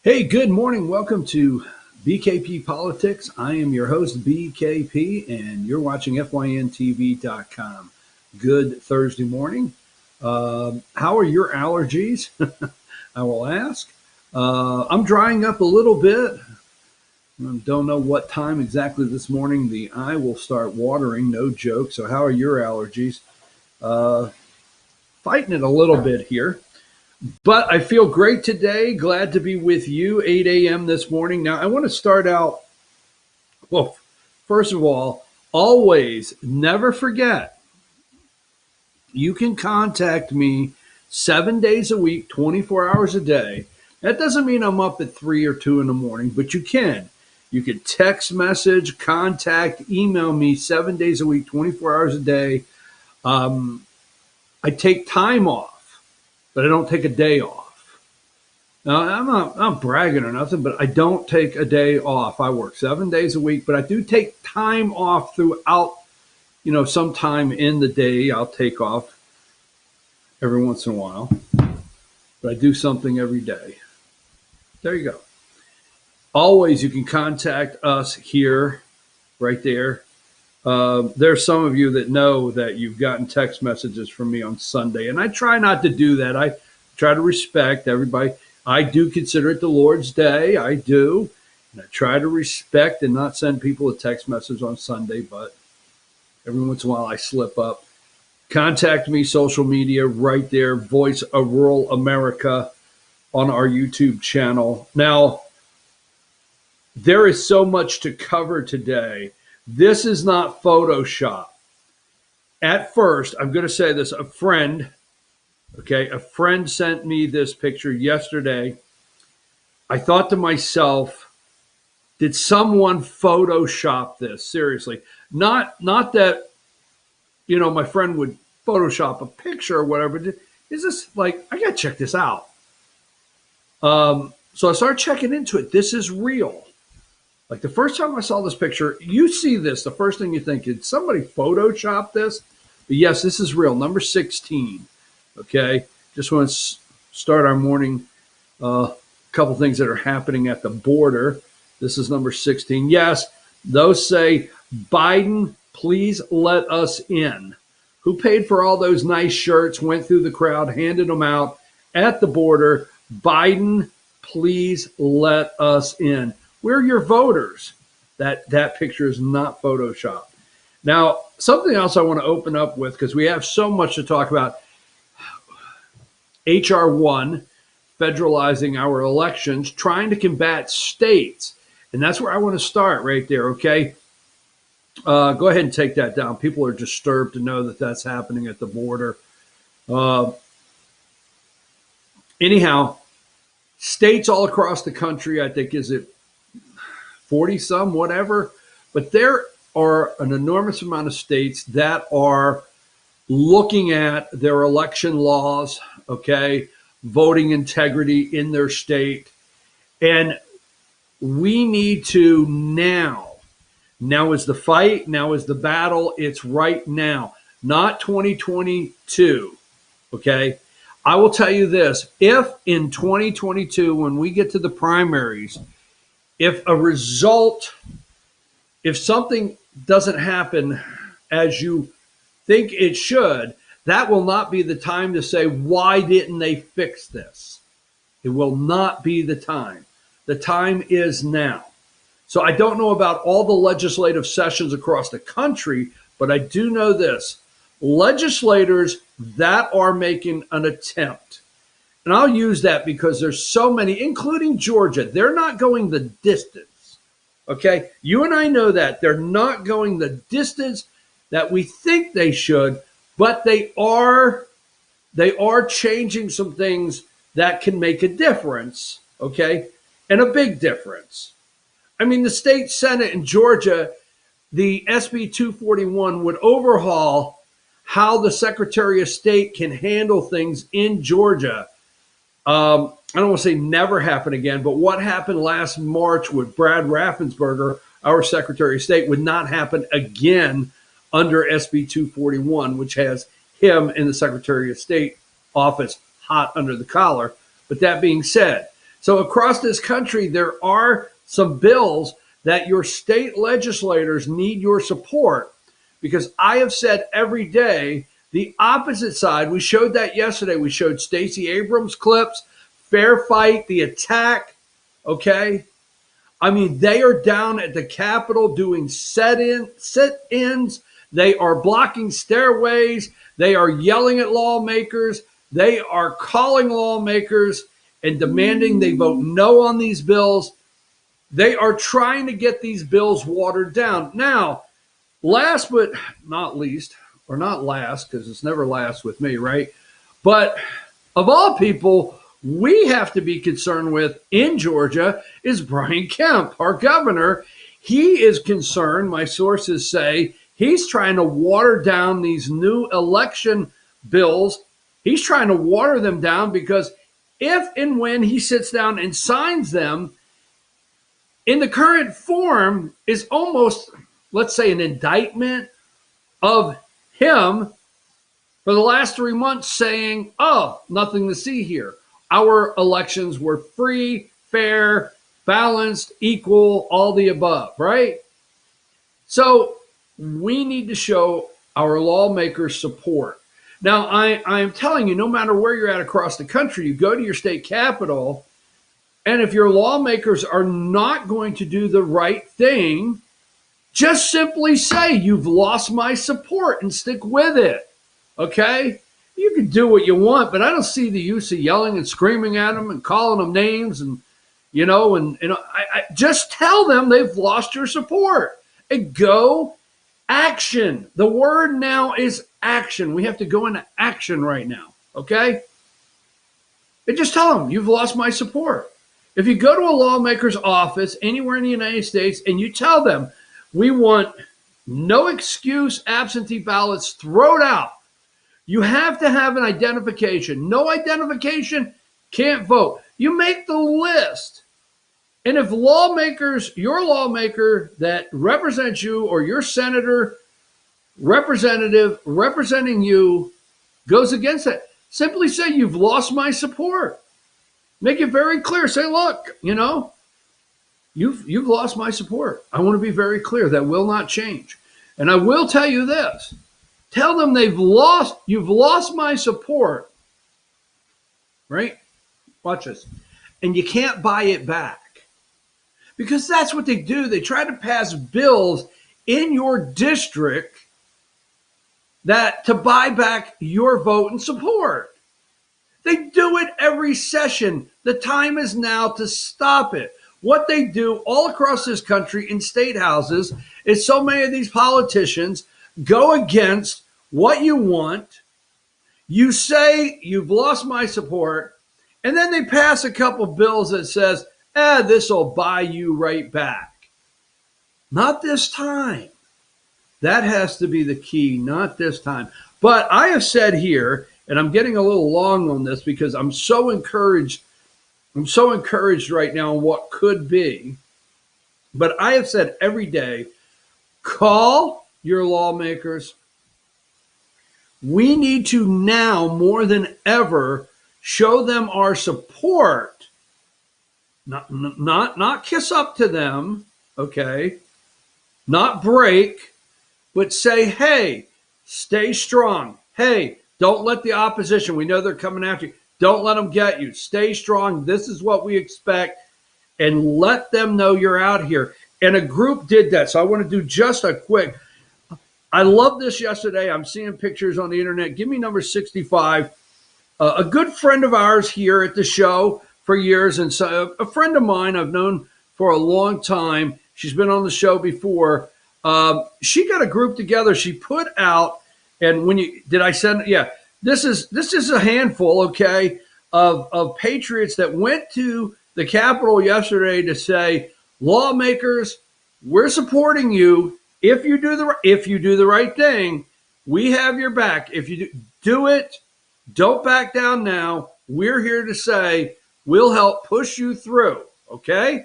Hey, good morning. Welcome to BKP Politics. I am your host, BKP, and you're watching FYNTV.com. Good Thursday morning. How are your allergies? I will ask. I'm drying up a little bit. I don't know what time exactly this morning the eye will start watering, no joke. So how are your allergies? Fighting it a little bit here. But I feel great today. Glad to be with you, 8 a.m. this morning. Now, I want to start out, well, first of all, always never forget, you can contact me 7 days a week, 24 hours a day. That doesn't mean I'm up at 3 or 2 in the morning, but you can. You can text message, contact, email me 7 days a week, 24 hours a day. I take time off, but I don't take a day off. Now, I'm not bragging or nothing, but I don't take a day off. I work 7 days a week, but I do take time off throughout, sometime in the day. I'll take off every once in a while, but I do something every day. There you go. Always, you can contact us here, right there. There's some of you that know that you've gotten text messages from me on Sunday, and I try not to do that. I try to respect everybody. I do consider it the Lord's Day. I do. And I try to respect and not send people a text message on Sunday, but every once in a while I slip up. Contact me, social media, right there, Voice of Rural America on our YouTube channel. Now, there is so much to cover today. This is not Photoshop. At first, I'm going to say this, a friend sent me this picture yesterday. I thought to myself, did someone Photoshop this? Seriously. Not that, my friend would Photoshop a picture or whatever. Is this like, I got to check this out. So I started checking into it. This is real. Like the first time I saw this picture, you see this, the first thing you think, did somebody Photoshop this? But yes, this is real, number 16. Okay, just want to start our morning. A couple things that are happening at the border. This is number 16. Yes, those say, Biden, please let us in. Who paid for all those nice shirts, went through the crowd, handed them out at the border? Biden, please let us in. We're your voters. That picture is not Photoshop. Now, something else I want to open up with, because we have so much to talk about. HR 1, federalizing our elections, trying to combat states. And that's where I want to start right there, okay? Go ahead and take that down. People are disturbed to know that that's happening at the border. Anyhow, states all across the country, I think, is it 40 some, whatever. But there are an enormous amount of states that are looking at their election laws, okay, voting integrity in their state. And we need to now is the fight, now is the battle, it's right now, not 2022, okay? I will tell you this, if in 2022, when we get to the primaries, if something doesn't happen as you think it should, that will not be the time to say, why didn't they fix this? It will not be the time. The time is now. So I don't know about all the legislative sessions across the country, but I do know this. Legislators that are making an attempt, and I'll use that because there's so many, including Georgia, they're not going the distance. Okay? You and I know that. They're not going the distance that we think they should, but they are changing some things that can make a difference, okay? And a big difference. I mean, the state Senate in Georgia, the SB241 would overhaul how the Secretary of State can handle things in Georgia. I don't want to say never happen again, but what happened last March with Brad Raffensperger, our Secretary of State, would not happen again under SB 241, which has him in the Secretary of State office hot under the collar. But that being said, So across this country, there are some bills that your state legislators need your support, because I have said every day the opposite side. We showed that yesterday. We showed Stacey Abrams clips, fair fight, the attack. Okay. I mean, they are down at the Capitol doing sit-ins. They are blocking stairways. They are yelling at lawmakers. They are calling lawmakers and demanding they vote no on these bills. They are trying to get these bills watered down. Now, last but not least, or not last, because it's never last with me, right? But of all people, we have to be concerned with in Georgia is Brian Kemp, our governor. He is concerned, my sources say, he's trying to water down these new election bills. He's trying to water them down because if and when he sits down and signs them, in the current form is almost, let's say, an indictment of him for the last 3 months saying, oh, nothing to see here. Our elections were free, fair, balanced, equal, all the above, right? So we need to show our lawmakers support. Now, I am telling you, no matter where you're at across the country, you go to your state capital, and if your lawmakers are not going to do the right thing, just simply say, you've lost my support, and stick with it, okay? You can do what you want, but I don't see the use of yelling and screaming at them and calling them names and, I just tell them they've lost your support and go action. The word now is action. We have to go into action right now, okay? And just tell them, you've lost my support. If you go to a lawmaker's office anywhere in the United States and you tell them, we want no excuse absentee ballots, throw it out. You have to have an identification. No identification, can't vote. You make the list. And if lawmakers, your lawmaker that represents you or your senator, representative representing you goes against it, simply say, you've lost my support. Make it very clear. Say, look, you've lost my support. I want to be very clear. That will not change. And I will tell you this. Tell them you've lost my support. Right? Watch this. And you can't buy it back. Because that's what they do. They try to pass bills in your district to buy back your vote and support. They do it every session. The time is now to stop it. What they do all across this country in state houses is so many of these politicians go against what you want. You say you've lost my support, and then they pass a couple bills that says, this will buy you right back. Not this time. That has to be the key, not this time. But I have said here, and I'm getting a little long on this because I'm so encouraged. I'm so encouraged right now on what could be. But I have said every day, call your lawmakers. We need to now more than ever show them our support. Not kiss up to them, okay? Not break, but say, hey, stay strong. Hey, don't let the opposition, we know they're coming after you. Don't let them get you. Stay strong. This is what we expect. And let them know you're out here. And a group did that. So I want to do just a quick. I love this yesterday. I'm seeing pictures on the internet. Give me number 65. A good friend of ours here at the show for years. And so a friend of mine I've known for a long time. She's been on the show before. She got a group together. She put out, and did I send it? Yeah. This is a handful, okay, of patriots that went to the Capitol yesterday to say, lawmakers, we're supporting you. If you do the right thing, we have your back. If you do it, don't back down now. We're here to say we'll help push you through, okay?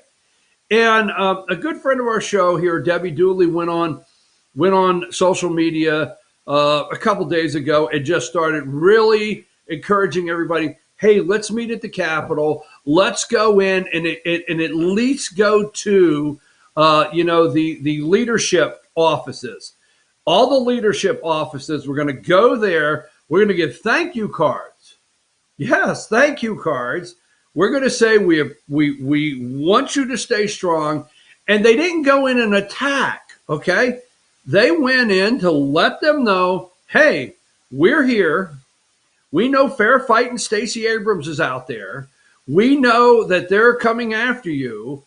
And a good friend of our show here, Debbie Dooley, went on social media a couple days ago and just started really encouraging everybody, hey, let's meet at the Capitol. let's go in and at least go to, the leadership offices. All the leadership offices, we're going to go there. We're going to give thank you cards. Yes, thank you cards. We're going to say we want you to stay strong. And they didn't go in and attack, okay? They went in to let them know, hey, we're here. We know Fair Fight and Stacey Abrams is out there. We know that they're coming after you.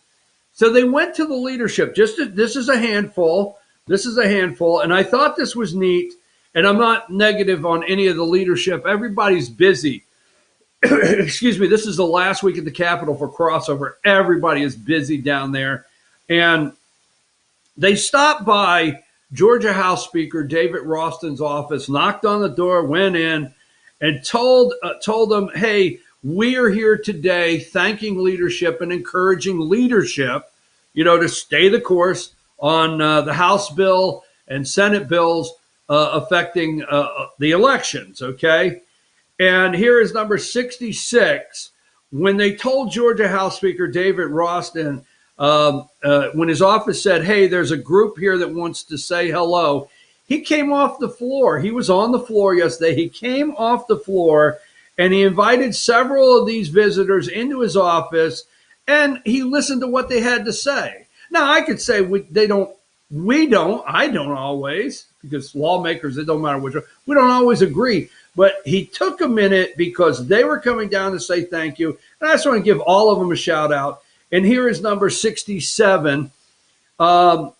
So they went to the leadership. This is a handful. This is a handful. And I thought this was neat. And I'm not negative on any of the leadership. Everybody's busy. Excuse me. This is the last week at the Capitol for crossover. Everybody is busy down there. And they stopped by Georgia House Speaker David Ralston's office, knocked on the door, went in, and told them, hey, we are here today thanking leadership and encouraging leadership, to stay the course on the House bill and Senate bills affecting the elections, okay? And here is number 66. When they told Georgia House Speaker David Ralston, when his office said, hey, there's a group here that wants to say hello, he came off the floor. He was on the floor yesterday. He came off the floor and he invited several of these visitors into his office and he listened to what they had to say. Now, I could say I don't always, because lawmakers, it don't matter which one, we don't always agree. But he took a minute because they were coming down to say thank you. And I just want to give all of them a shout out. And here is number 67.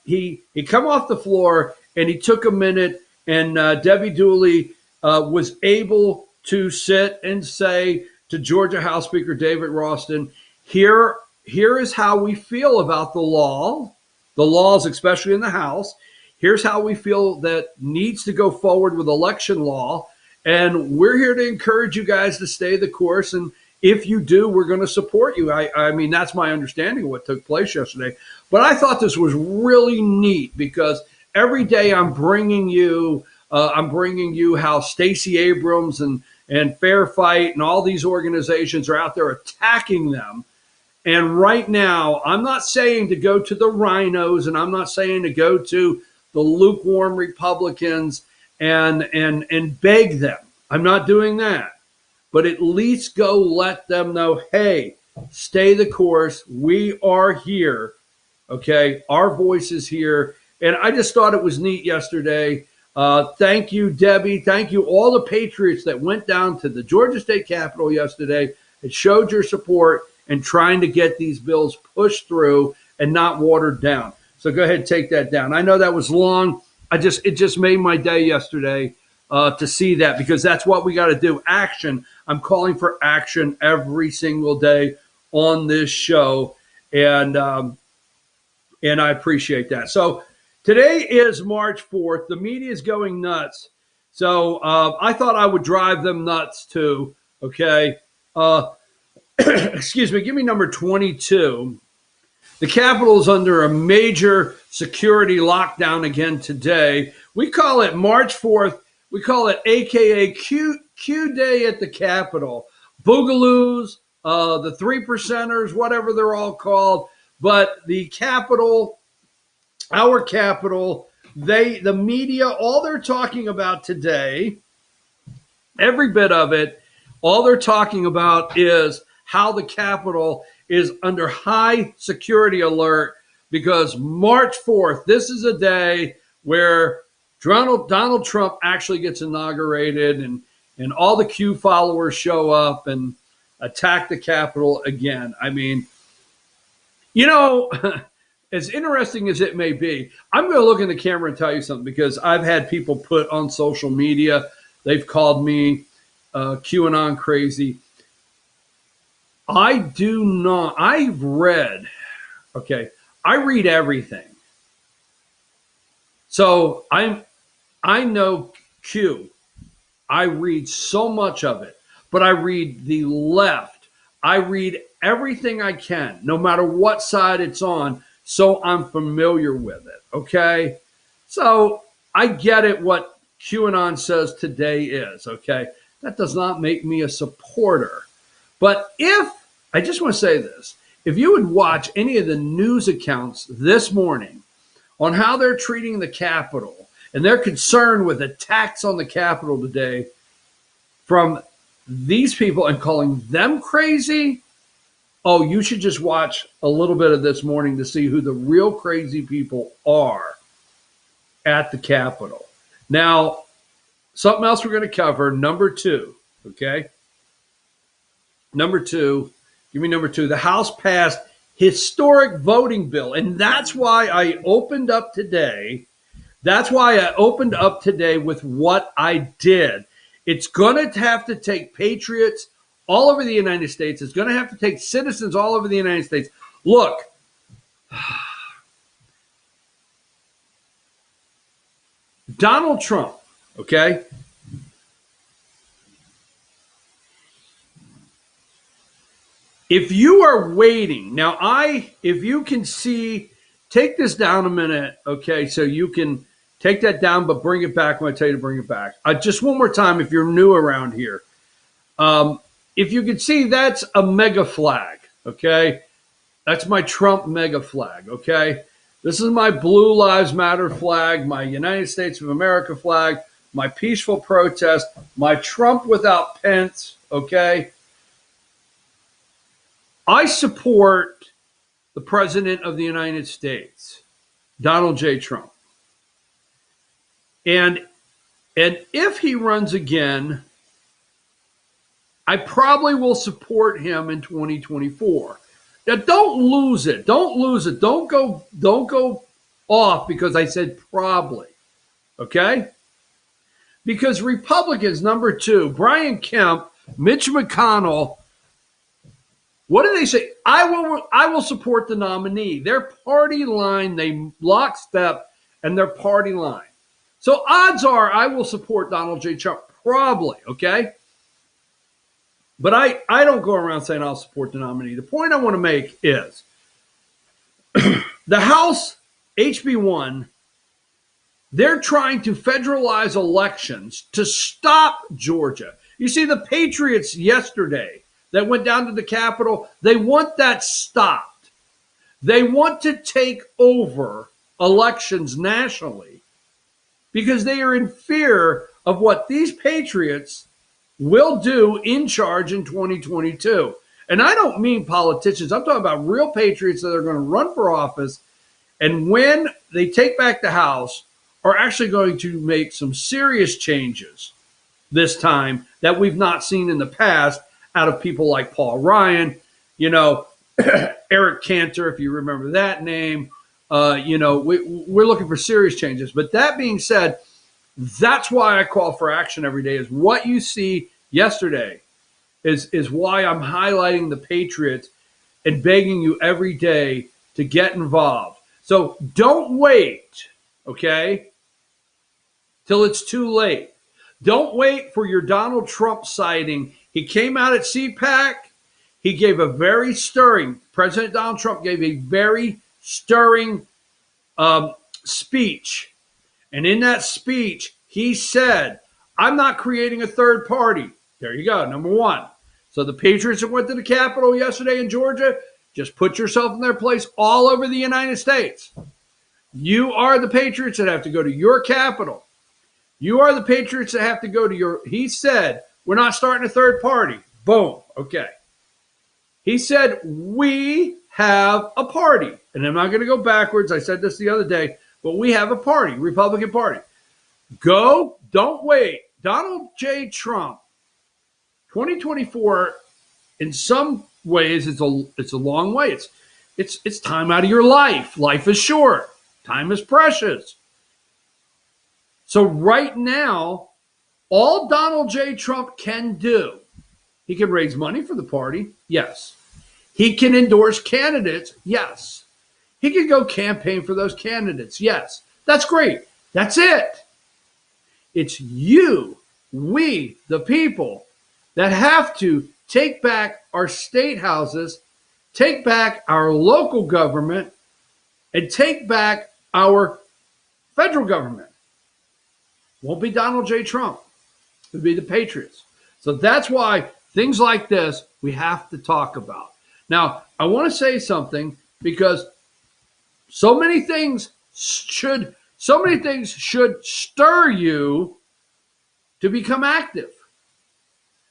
He come off the floor and he took a minute, and Debbie Dooley was able to sit and say to Georgia House Speaker David Ralston, here is how we feel about the laws, especially in the House. Here's how we feel that needs to go forward with election law. And we're here to encourage you guys to stay the course. And if you do, we're going to support you. I mean, that's my understanding of what took place yesterday. But I thought this was really neat because every day I'm bringing you how Stacey Abrams and Fair Fight and all these organizations are out there attacking them. And right now, I'm not saying to go to the rhinos, and I'm not saying to go to the lukewarm Republicans and beg them. I'm not doing that. But at least go let them know, hey, stay the course. We are here. Okay, our voice is here. And I just thought it was neat yesterday. Thank you, Debbie. Thank you, all the patriots that went down to the Georgia State Capitol yesterday and showed your support in trying to get these bills pushed through and not watered down. So go ahead and take that down. I know that was long. It just made my day yesterday to see that, because that's what we got to do. Action. I'm calling for action every single day on this show, and I appreciate that. So today is March 4th. The media is going nuts. So I thought I would drive them nuts too. Okay. Excuse me. Give me number 22. The Capitol is under a major security lockdown again today. We call it March 4th. We call it AKA Q Day at the Capitol. Boogaloos, the 3%ers, whatever they're all called. But the Capitol, our Capitol, the media, all they're talking about today, every bit of it, all they're talking about is how the Capitol is under high security alert because March 4th, this is a day where Donald Trump actually gets inaugurated and all the Q followers show up and attack the Capitol again. I mean, as interesting as it may be, I'm going to look in the camera and tell you something, because I've had people put on social media, they've called me QAnon crazy. I've read, I read everything. So I know Q. I read so much of it, but I read the left. I read everything I can, no matter what side it's on, so I'm familiar with it, okay? So I get it what QAnon says today is, okay? That does not make me a supporter. But if I just want to say this. If you would watch any of the news accounts this morning on how they're treating the Capitol and they're concerned with attacks on the Capitol today from these people and calling them crazy, oh, you should just watch a little bit of this morning to see who the real crazy people are at the Capitol. Now, something else we're going to cover, number 2, okay? Number 2, give me number 2. The House passed historic voting bill, and that's why I opened up today. That's why I opened up today with what I did. It's going to have to take patriots all over the United States. It's going to have to take citizens all over the United States. Look, Donald Trump, okay? If you are waiting, now if you can see, take this down a minute, okay, so you can take that down, but bring it back when I tell you to bring it back. Just one more time, if you're new around here. If you can see, that's a mega flag, okay? That's my Trump mega flag, okay? This is my Blue Lives Matter flag, my United States of America flag, my peaceful protest, my Trump without Pence, okay? I support the President of the United States, Donald J. Trump. And if he runs again, I probably will support him in 2024. Now, don't lose it. Don't lose it. Don't go off because I said probably. Okay? Because Republicans, number 2, Brian Kemp, Mitch McConnell, what do they say? I will support the nominee. Their party line, they lockstep, and their party line. So odds are I will support Donald J. Trump, probably, okay? But I don't go around saying I'll support the nominee. The point I want to make is the House HB1, they're trying to federalize elections to stop Georgia. You see, the Patriots yesterday that went down to the Capitol, they want that stopped. They want to take over elections nationally because they are in fear of what these patriots will do in charge in 2022. And I don't mean politicians. I'm talking about real patriots that are going to run for office. And when they take back the House, are actually going to make some serious changes this time that we've not seen in the past out of people like Paul Ryan, Eric Cantor, if you remember that name. We're looking for serious changes. But that being said, that's why I call for action every day. Is what you see yesterday is why I'm highlighting the Patriots and begging you every day to get involved. So don't wait, okay, till it's too late. Don't wait for your Donald Trump sighting. He came out at CPAC. He gave a very stirring, President Donald Trump gave a very stirring speech. And in that speech, he said, I'm not creating a third party. There you go, number 1. So the Patriots that went to the Capitol yesterday in Georgia, just put yourself in their place all over the United States. You are the Patriots that have to go to your Capitol. You are the Patriots that have to go to your, he said, we're not starting a third party. Boom. Okay. He said, we have a party. And I'm not going to go backwards. I said this the other day, but we have a party, Republican Party. Go, don't wait. Donald J. Trump, 2024, in some ways, it's a long way. It's time out of your life. Life is short. Time is precious. So right now, all Donald J. Trump can do, he can raise money for the party, yes. He can endorse candidates, yes. He can go campaign for those candidates, yes. That's great. That's it. It's you, we, the people, that have to take back our state houses, take back our local government, and take back our federal government. Won't be Donald J. Trump. It'll be the Patriots. So that's why things like this we have to talk about. Now, I want to say something because so many things should stir you to become active.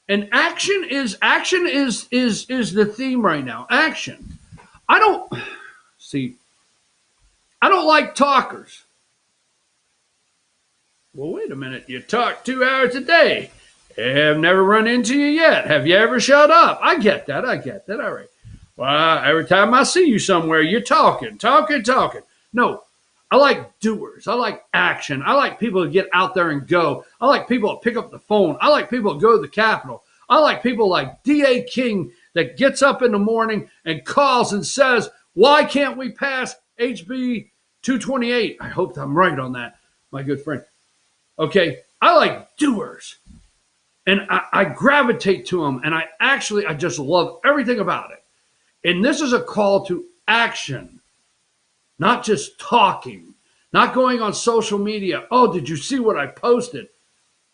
And action is the theme right now. Action. I don't like talkers. Well, wait a minute. You talk 2 hours a day. I've never run into you yet. Have you ever shut up? I get that. All right. Well, every time I see you somewhere, you're talking. No, I like doers. I like action. I like people to get out there and go. I like people to pick up the phone. I like people to go to the Capitol. I like people like D.A. King that gets up in the morning and calls and says, why can't we pass HB531? I hope I'm right on that, my good friend. Okay, I like doers. And I gravitate to them. And I just love everything about it. And this is a call to action, not just talking, not going on social media. Oh, did you see what I posted?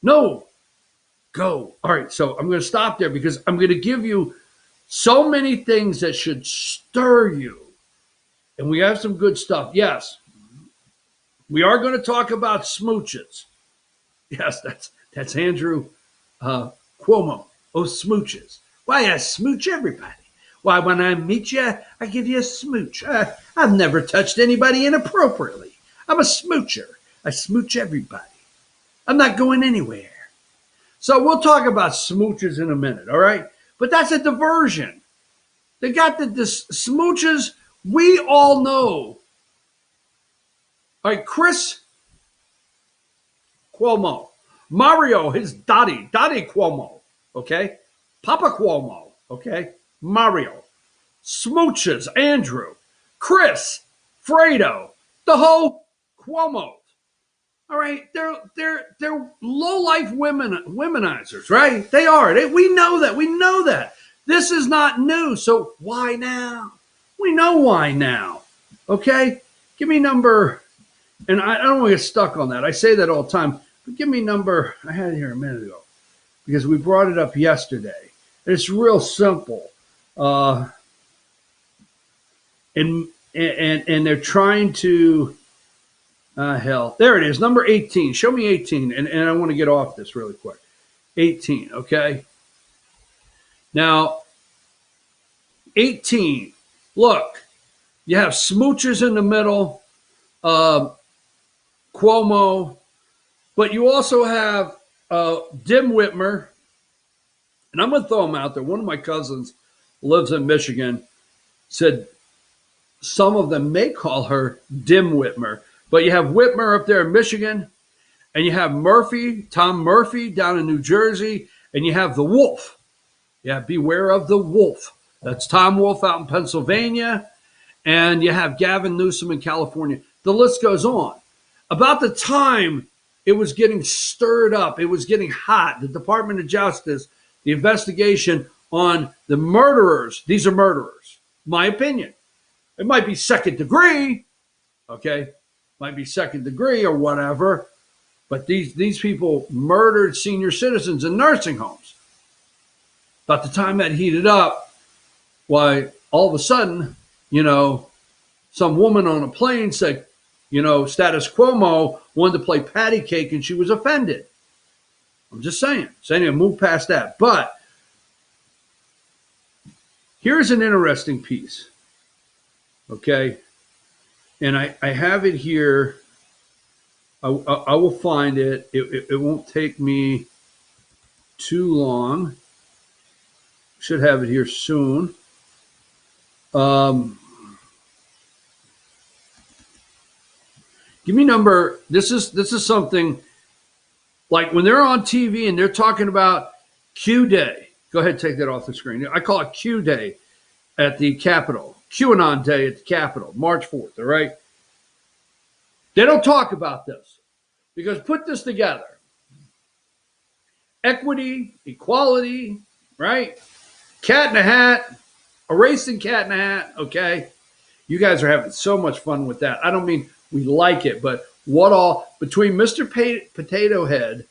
No, go. All right, so I'm going to stop there because I'm going to give you so many things that should stir you. And we have some good stuff. Yes, we are going to talk about smooches. Yes, that's Andrew Cuomo. Oh, smooches. Why, I smooch everybody. Why, when I meet you, I give you a smooch. I've never touched anybody inappropriately. I'm a smoocher. I smooch everybody. I'm not going anywhere. So we'll talk about smooches in a minute, all right? But that's a diversion. They got the smooches we all know. All right, Chris Cuomo. Mario, his daddy Cuomo, okay? Papa Cuomo, okay? Mario, smooches, Andrew, Chris, Fredo, the whole Cuomo. All right, they're low-life womenizers, right? They are. We know that. This is not new. So why now? We know why now. Okay, give me number, and I don't want to get stuck on that. I say that all the time. But give me number. I had it here a minute ago because we brought it up yesterday. And it's real simple. And they're trying to hell. There it is, number 18. Show me 18. And I want to get off this really quick. 18, okay? Now, 18. Look, you have smoochers in the middle, Cuomo, but you also have Dim Whitmer. And I'm going to throw him out there. One of my cousins lives in Michigan, said some of them may call her Dim Whitmer. But you have Whitmer up there in Michigan, and you have Murphy, Tom Murphy down in New Jersey, and you have the Wolf. Yeah, beware of the Wolf. That's Tom Wolf out in Pennsylvania, and you have Gavin Newsom in California. The list goes on. About the time it was getting stirred up, it was getting hot, the Department of Justice, the investigation on the murderers. These are murderers, my opinion. It might be second degree, okay? Might be second degree or whatever, but these people murdered senior citizens in nursing homes. About the time that heated up, why, all of a sudden, some woman on a plane said, Status Cuomo wanted to play patty cake and she was offended. I'm just saying to move past that. But here's an interesting piece, okay? And I have it here. I will find it. It won't take me too long. Should have it here soon. Give me number. This is something like when they're on TV and they're talking about Q Day. Go ahead, take that off the screen. I call it Q Day at the Capitol. QAnon Day at the Capitol, March 4th, all right? They don't talk about this because put this together. Equity, equality, right? Cat in a hat, erasing cat in a hat, okay? You guys are having so much fun with that. I don't mean we like it, but what all, between Mr. Potato Head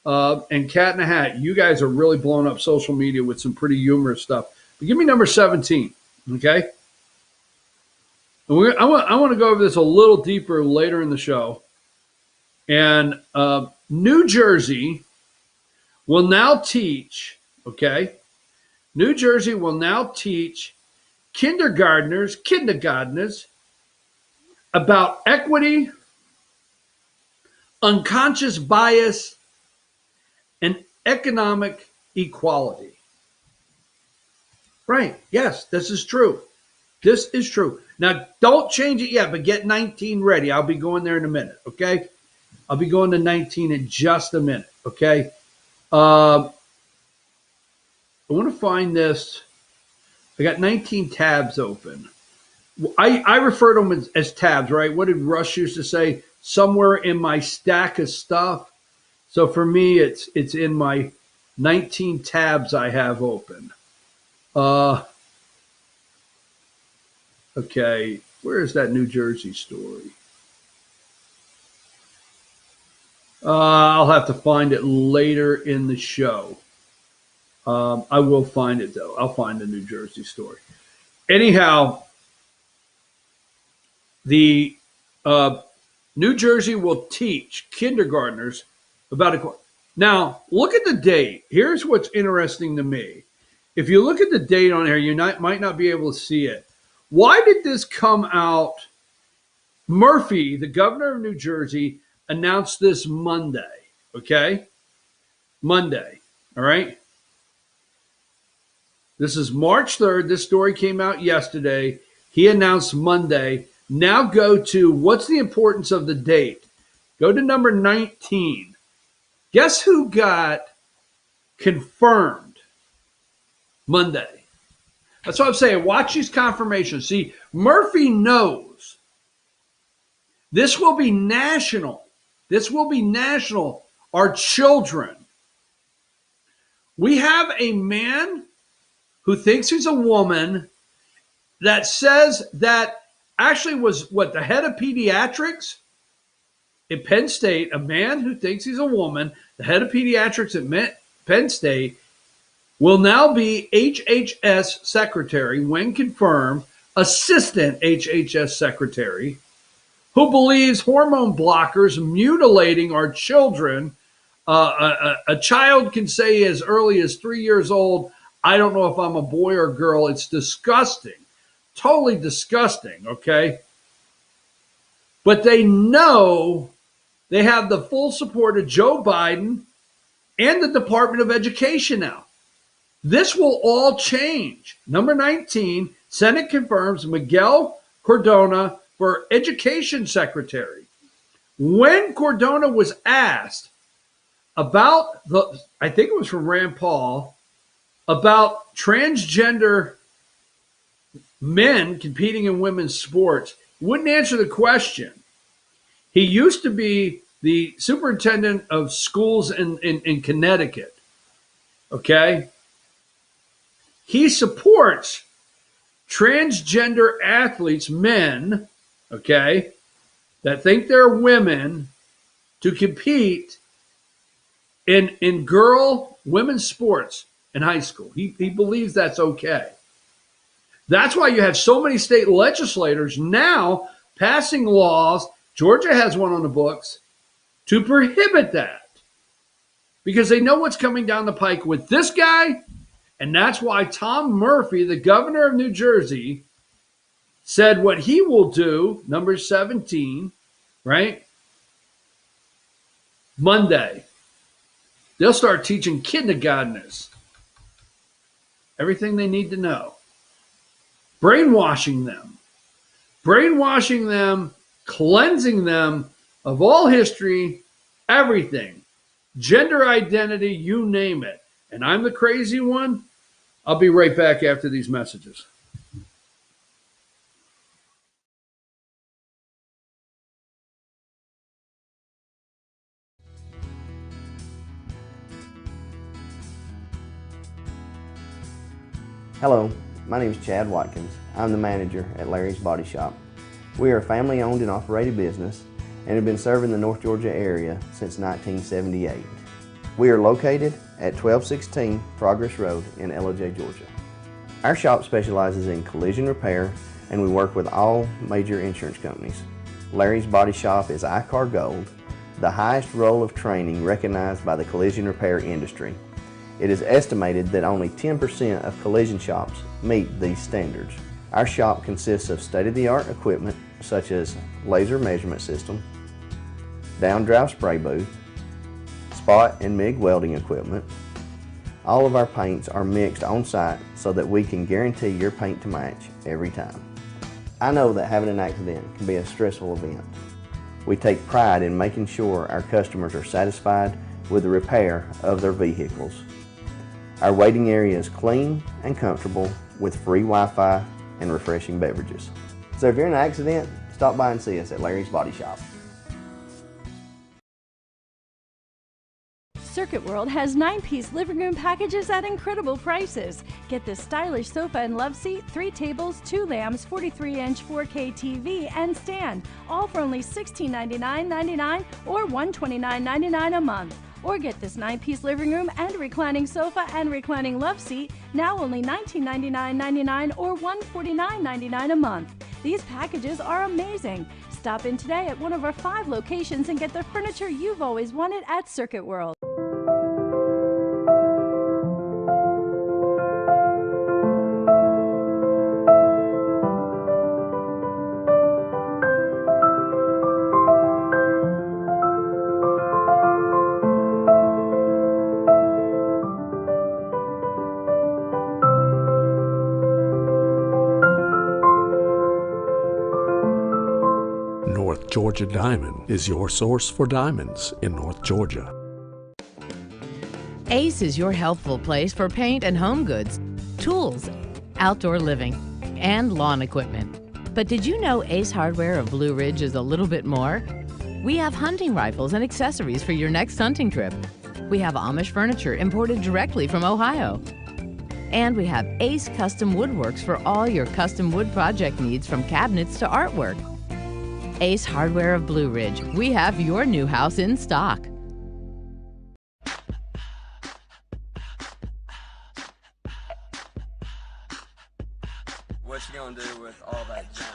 and Cat in a Hat, you guys are really blowing up social media with some pretty humorous stuff. But give me number 17, okay? And I want to go over this a little deeper later in the show. And New Jersey will now teach, okay? New Jersey will now teach kindergartners about equity, unconscious bias, and economic equality. Right. Yes, this is true. This is true. Now, don't change it yet, but get 19 ready. I'll be going there in a minute, okay? I'll be going to 19 in just a minute, okay? I want to find this. I got 19 tabs open. I refer to them as tabs, right? What did Rush used to say? Somewhere in my stack of stuff. So for me, it's in my 19 tabs I have open. Okay, where is that New Jersey story? I'll have to find it later in the show. I will find it, though. I'll find the New Jersey story. Anyhow, the New Jersey will teach kindergartners about equality. Now, look at the date. Here's what's interesting to me. If you look at the date on here, you might not be able to see it. Why did this come out? Murphy, the governor of New Jersey, announced this Monday, okay? Monday, all right? This is March 3rd. This story came out yesterday. He announced Monday. Now go to, what's the importance of the date? Go to number 19. Guess who got confirmed Monday? That's what I'm saying. Watch these confirmations. See, Murphy knows this will be national. This will be national. Our children. We have a man who thinks he's a woman that says that actually was the head of pediatrics at Penn State, a man who thinks he's a woman, the head of pediatrics at Penn State, will now be HHS secretary, when confirmed, assistant HHS secretary, who believes hormone blockers mutilating our children. A child can say as early as 3 years old, I don't know if I'm a boy or girl. It's disgusting. Totally disgusting, okay? But they know they have the full support of Joe Biden and the Department of Education now. This will all change. Number 19, Senate confirms Miguel Cardona for Education Secretary. When Cardona was asked about I think it was from Rand Paul, about transgender men competing in women's sports, he wouldn't answer the question. He used to be the superintendent of schools in Connecticut. Okay? He supports transgender athletes, men, okay, that think they're women, to compete in women's sports in high school. He believes that's okay. That's why you have so many state legislators now passing laws. Georgia has one on the books to prohibit that because they know what's coming down the pike with this guy. And that's why Tom Murphy, the governor of New Jersey, said what he will do, number 17, right? Monday. They'll start teaching kindergartners everything they need to know. Brainwashing them, cleansing them of all history, everything, gender identity, you name it. And I'm the crazy one. I'll be right back after these messages. Hello, my name is Chad Watkins. I'm the manager at Larry's Body Shop. We are a family-owned and operated business and have been serving the North Georgia area since 1978. We are located at 1216 Progress Road in LOJ, Georgia. Our shop specializes in collision repair, and we work with all major insurance companies. Larry's Body Shop is ICAR Gold, the highest role of training recognized by the collision repair industry. It is estimated that only 10% of collision shops meet these standards. Our shop consists of state-of-the-art equipment such as laser measurement system, down-drive spray booth, spot and MIG welding equipment. All of our paints are mixed on site so that we can guarantee your paint to match every time. I know that having an accident can be a stressful event. We take pride in making sure our customers are satisfied with the repair of their vehicles. Our waiting area is clean and comfortable with free Wi-Fi and refreshing beverages. So if you're in an accident, stop by and see us at Larry's Body Shop. Circuit World has 9-piece living room packages at incredible prices. Get this stylish sofa and love seat, 3 tables, 2 lamps, 43-inch 4K TV, and stand, all for only $1699.99 or $129.99 a month. Or get this 9-piece living room and reclining sofa and reclining love seat, now only $1999.99 or $149.99 a month. These packages are amazing. Stop in today at one of our 5 locations and get the furniture you've always wanted at Circuit World. North Georgia Diamond is your source for diamonds in North Georgia. Ace is your healthful place for paint and home goods, tools, outdoor living, and lawn equipment. But did you know Ace Hardware of Blue Ridge is a little bit more? We have hunting rifles and accessories for your next hunting trip. We have Amish furniture imported directly from Ohio. And we have Ace Custom Woodworks for all your custom wood project needs, from cabinets to artwork. Ace Hardware of Blue Ridge. We have your new house in stock. What you gonna do with all that junk?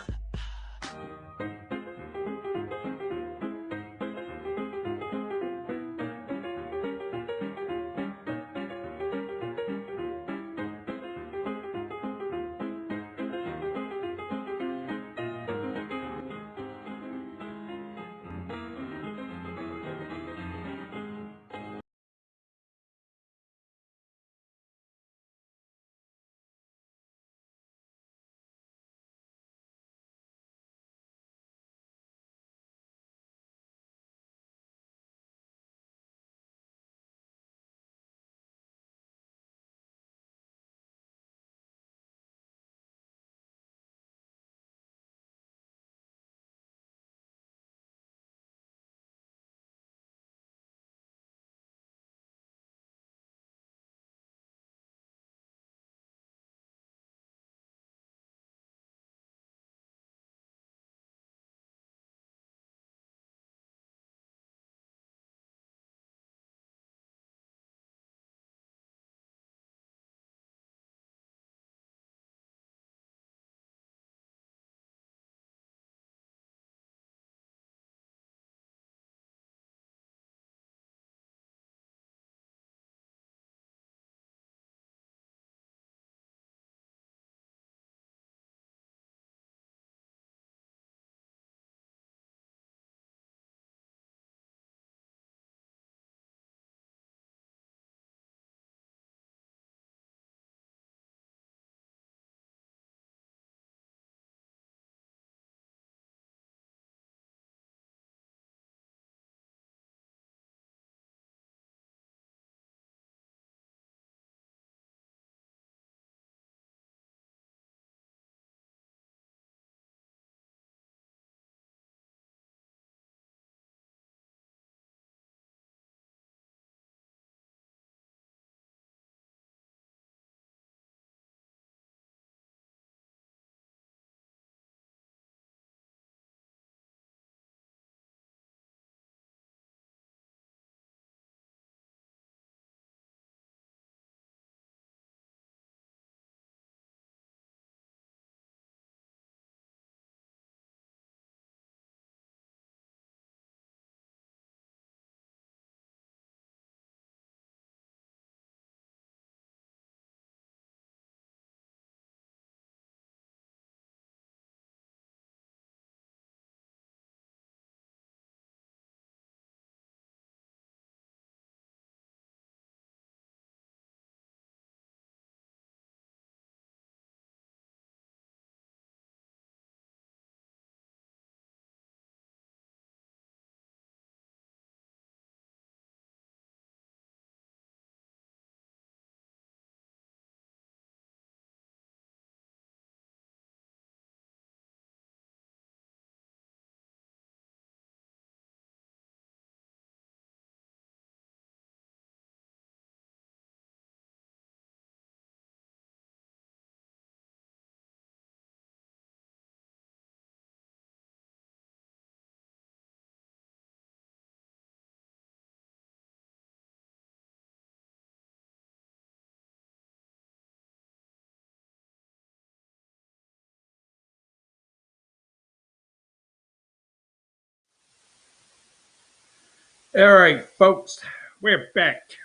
All right, folks, we're back.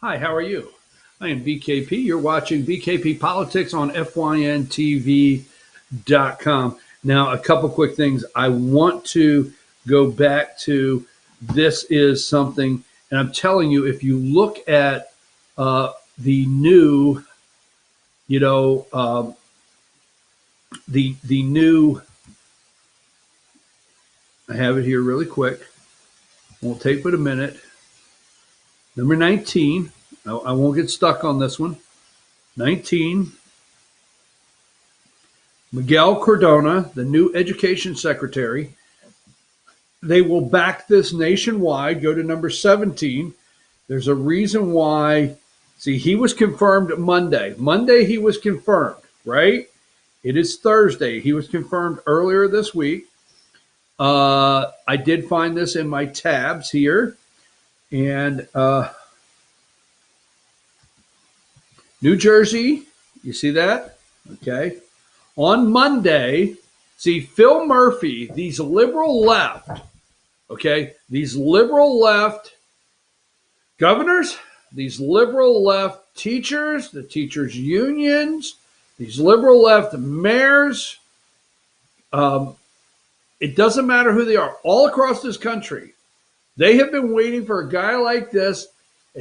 Hi, how are you? I am BKP. You're watching BKP Politics on FYNTV.com. Now, a couple quick things. I want to go back to this is something, and I'm telling you, if you look at the new, the new, I have it here really quick. Won't take but a minute. Number 19. I won't get stuck on this one. 19. Miguel Cardona, the new education secretary. They will back this nationwide. Go to number 17. There's a reason why. See, he was confirmed Monday. Monday he was confirmed, right? It is Thursday. He was confirmed earlier this week. I did find this in my tabs here. And New Jersey, you see that? Okay. On Monday, see, Phil Murphy, these liberal left, okay, these liberal left governors, these liberal left teachers, the teachers' unions, these liberal left mayors, it doesn't matter who they are, all across this country, they have been waiting for a guy like this,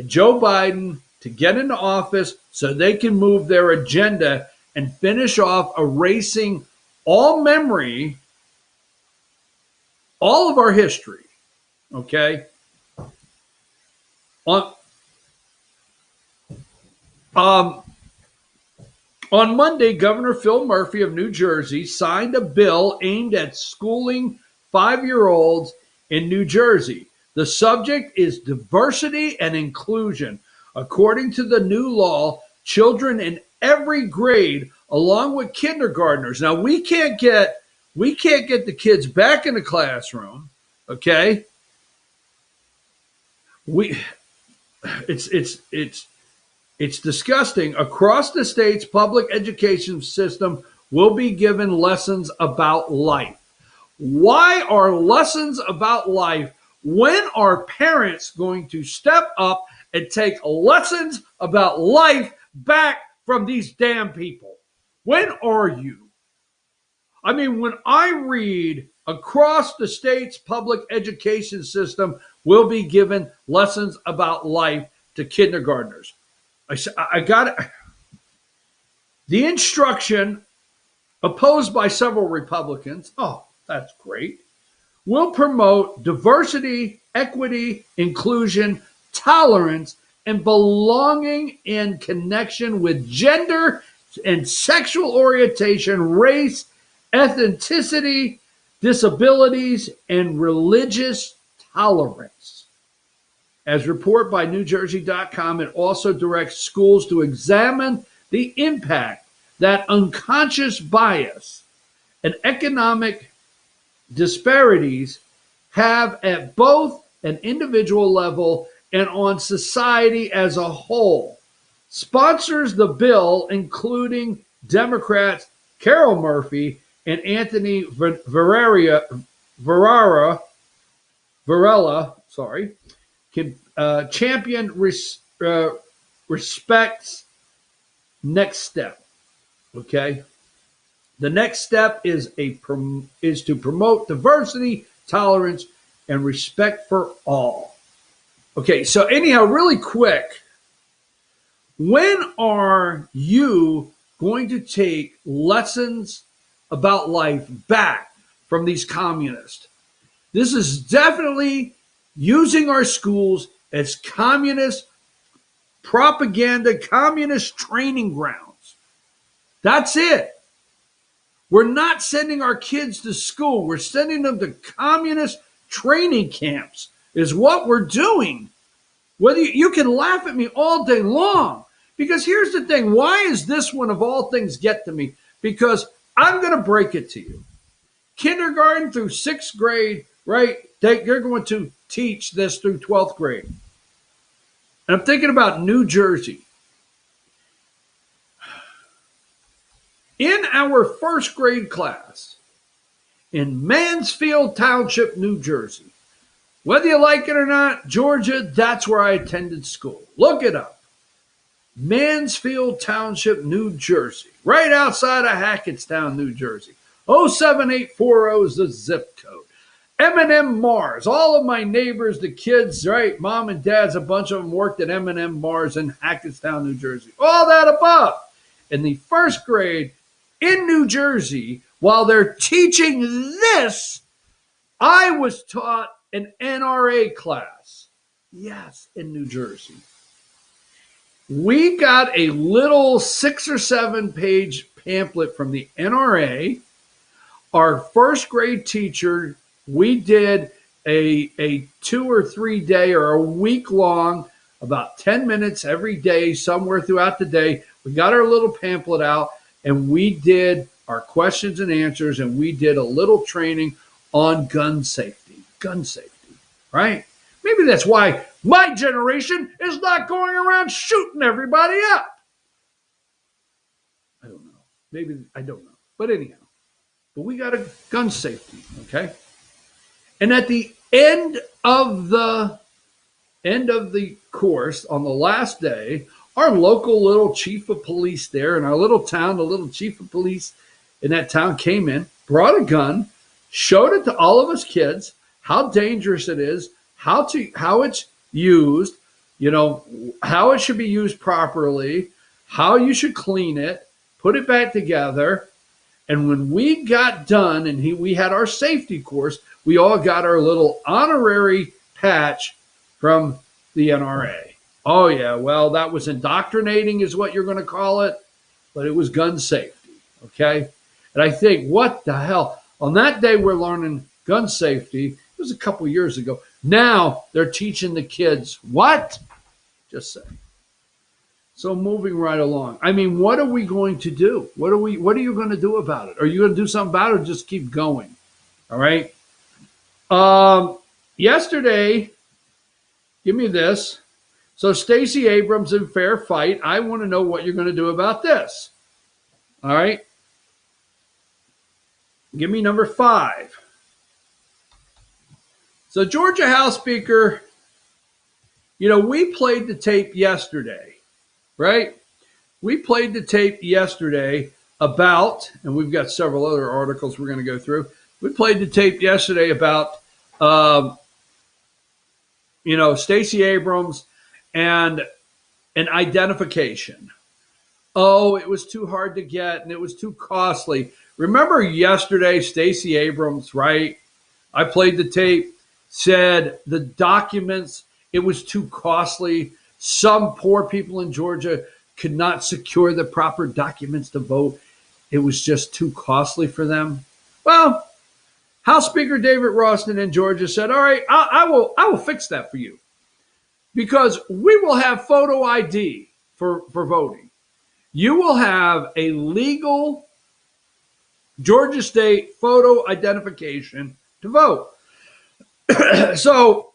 Joe Biden, to get into office so they can move their agenda and finish off erasing all memory, all of our history, okay? On Monday, Governor Phil Murphy of New Jersey signed a bill aimed at schooling 5-year-olds in New Jersey. The subject is diversity and inclusion. According to the new law, children in every grade, along with kindergartners. Now we can't get the kids back in the classroom, okay? It's disgusting. Across the state's public education system will be given lessons about life. Why are lessons about life? When are parents going to step up and take lessons about life back from these damn people? When are you? I mean, when I read across the state's public education system will be given lessons about life to kindergartners. I got it. The instruction, opposed by several Republicans, oh, that's great, will promote diversity, equity, inclusion, tolerance, and belonging in connection with gender and sexual orientation, race, ethnicity, disabilities, and religious tolerance. As reported by NewJersey.com, it also directs schools to examine the impact that unconscious bias and economic disparities have at both an individual level and on society as a whole. Sponsors the bill, including Democrats Carol Murphy and Anthony Varela, champion respects next step. Okay, the next step is to promote diversity, tolerance, and respect for all. Okay, so anyhow, really quick, when are you going to take lessons about life back from these communists? This is definitely using our schools as communist propaganda, communist training grounds. That's it. We're not sending our kids to school. We're sending them to communist training camps is what we're doing. Whether you can laugh at me all day long, because here's the thing. Why is this one of all things get to me? Because I'm going to break it to you. Kindergarten through 6th grade, right? They're going to teach this through 12th grade. And I'm thinking about New Jersey. In our 1st grade class in Mansfield Township, New Jersey, Whether you like it or not, Georgia, that's where I attended school. Look it up. Mansfield Township, New Jersey, right outside of Hackettstown, New Jersey. 07840 is the zip code. M&M Mars. All of my neighbors, the kids, right, mom and dad's, a bunch of them worked at M&M Mars in Hackettstown, New Jersey. All that above. In the first grade in New Jersey, while they're teaching this, I was taught an NRA class. Yes, in New Jersey. We got a little 6 or 7 page pamphlet from the NRA. Our first grade teacher, we did a 2 or 3 day or a week long, about 10 minutes every day, somewhere throughout the day. We got our little pamphlet out and we did our questions and answers, and we did a little training on gun safety, right? Maybe that's why my generation is not going around shooting everybody up. I don't know. Maybe, I don't know. But anyhow, but we got a gun safety, okay? And at the end of the course, on the last day, our local little chief of police there in our little town, the little chief of police in that town came in, brought a gun, showed it to all of us kids, how dangerous it is, how it's used, how it should be used properly, how you should clean it, put it back together. And when we got done and we had our safety course, we all got our little honorary patch from the NRA. Oh, yeah, well, that was indoctrinating is what you're going to call it, but it was gun safety, okay? And I think, what the hell? On that day, we're learning gun safety. It was a couple years ago. Now they're teaching the kids what? Just saying. So moving right along. I mean, what are we going to do? What are you going to do about it? Are you going to do something about it or just keep going? All right. Yesterday, give me this. So Stacey Abrams in fair fight. I want to know what you're going to do about this. All right. Give me number 5. So Georgia House Speaker, we played the tape yesterday, right? We played the tape yesterday about, and we've got several other articles we're going to go through. We played the tape yesterday about, Stacey Abrams and an identification. Oh, it was too hard to get and it was too costly. Remember yesterday, Stacey Abrams, right? I played the tape, said the documents, it was too costly. Some poor people in Georgia could not secure the proper documents to vote. It was just too costly for them. Well, House Speaker David Ralston in Georgia said, all right, I will fix that for you because we will have photo ID for voting. You will have a legal Georgia State photo identification to vote. So,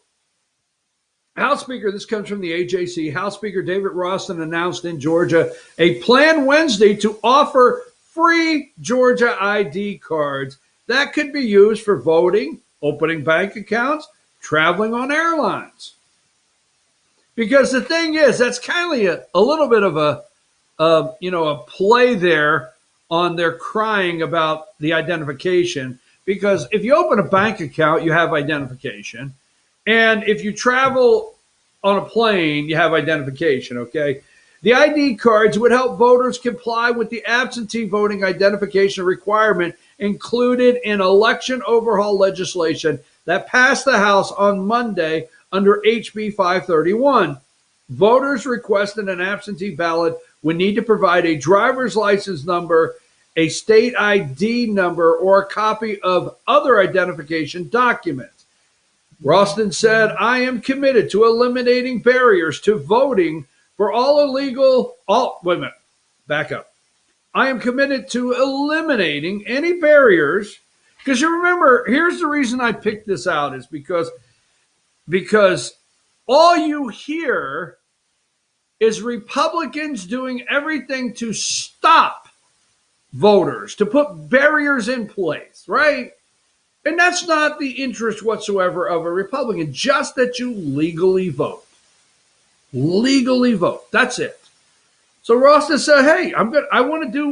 House Speaker, this comes from the AJC, House Speaker David Ralston announced in Georgia a plan Wednesday to offer free Georgia ID cards that could be used for voting, opening bank accounts, traveling on airlines. Because the thing is, that's kind of a little bit of a play there on their crying about the identification. Because if you open a bank account, you have identification. And if you travel on a plane, you have identification, okay? The ID cards would help voters comply with the absentee voting identification requirement included in election overhaul legislation that passed the House on Monday under HB531. Voters requesting an absentee ballot would need to provide a driver's license number, a state ID number, or a copy of other identification documents. Ralston said, I am committed to eliminating barriers to voting for I am committed to eliminating any barriers. Because you remember, here's the reason I picked this out is because all you hear is Republicans doing everything to stop voters, to put barriers in place, right? And that's not the interest whatsoever of a Republican, just that you legally vote. Legally vote. That's it. So Ralston said, "Hey, I want to do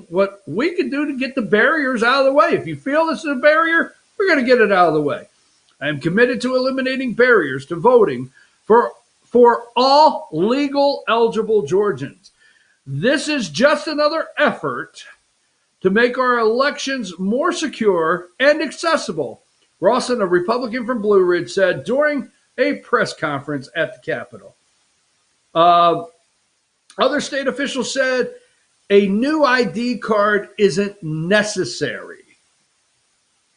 what we can do to get the barriers out of the way. If you feel this is a barrier, we're going to get it out of the way. I am committed to eliminating barriers to voting for all legal eligible Georgians. This is just another effort to make our elections more secure and accessible," Ralston, a Republican from Blue Ridge, said during a press conference at the Capitol. Other state officials said a new ID card isn't necessary.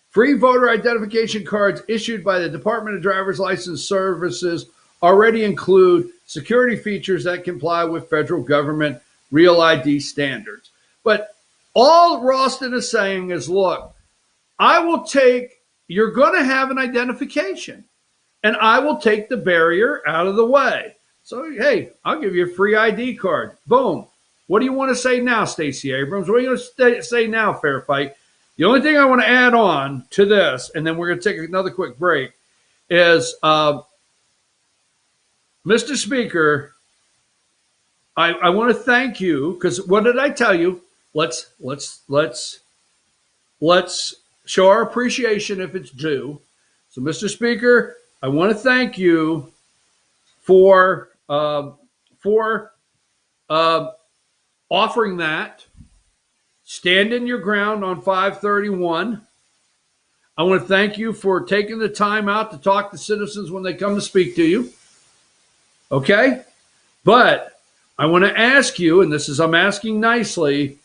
Free voter identification cards issued by the Department of Driver's License Services already include security features that comply with federal government real ID standards. But all Ralston is saying is, look, you're going to have an identification, and I will take the barrier out of the way. So, hey, I'll give you a free ID card. Boom. What do you want to say now, Stacey Abrams? What are you going to say now, Fair Fight? The only thing I want to add on to this, and then we're going to take another quick break, is Mr. Speaker, I want to thank you, because what did I tell you? Let's show our appreciation if it's due. So, Mr. Speaker, I want to thank you for offering that, standing your ground on 531. I want to thank you for taking the time out to talk to citizens when they come to speak to you. Okay? But I want to ask you, and I'm asking nicely,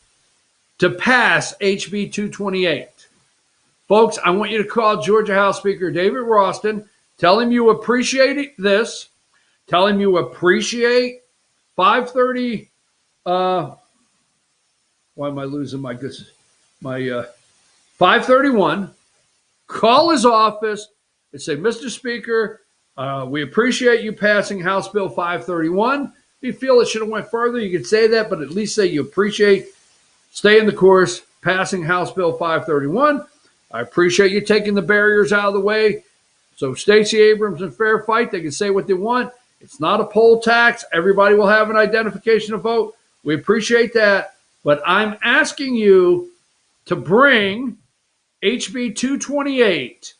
to pass HB 228. Folks, I want you to call Georgia House Speaker David Ralston. Tell him you appreciate this. Tell him you appreciate 530. Why am I losing my 531? Call his office and say, Mr. Speaker, we appreciate you passing House Bill 531. If you feel it should have went further, you could say that, but at least say you appreciate staying the course, passing House Bill 531. I appreciate you taking the barriers out of the way. So Stacey Abrams and Fair Fight, they can say what they want. It's not a poll tax. Everybody will have an identification to vote. We appreciate that. But I'm asking you to bring HB 228,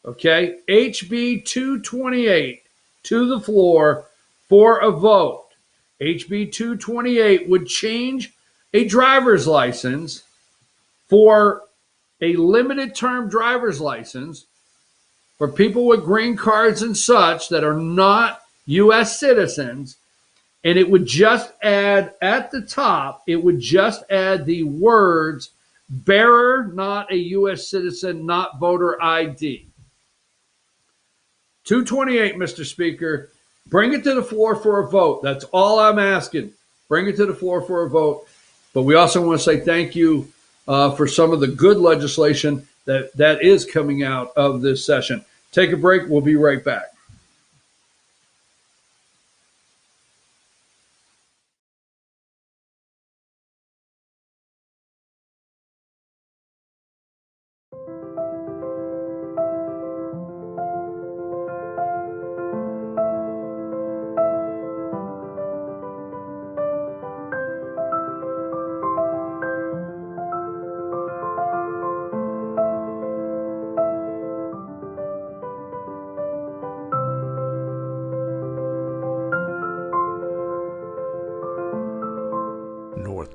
okay, HB 228 to the floor for a vote. HB 228 would change a driver's license for a limited term driver's license for people with green cards and such that are not U.S. citizens. And it would just add at the top, it would just add the words bearer, not a U.S. citizen, not voter ID. 228, Mr. Speaker. Bring it to the floor for a vote. That's all I'm asking. Bring it to the floor for a vote. But we also want to say thank you for some of the good legislation that is coming out of this session. Take a break. We'll be right back.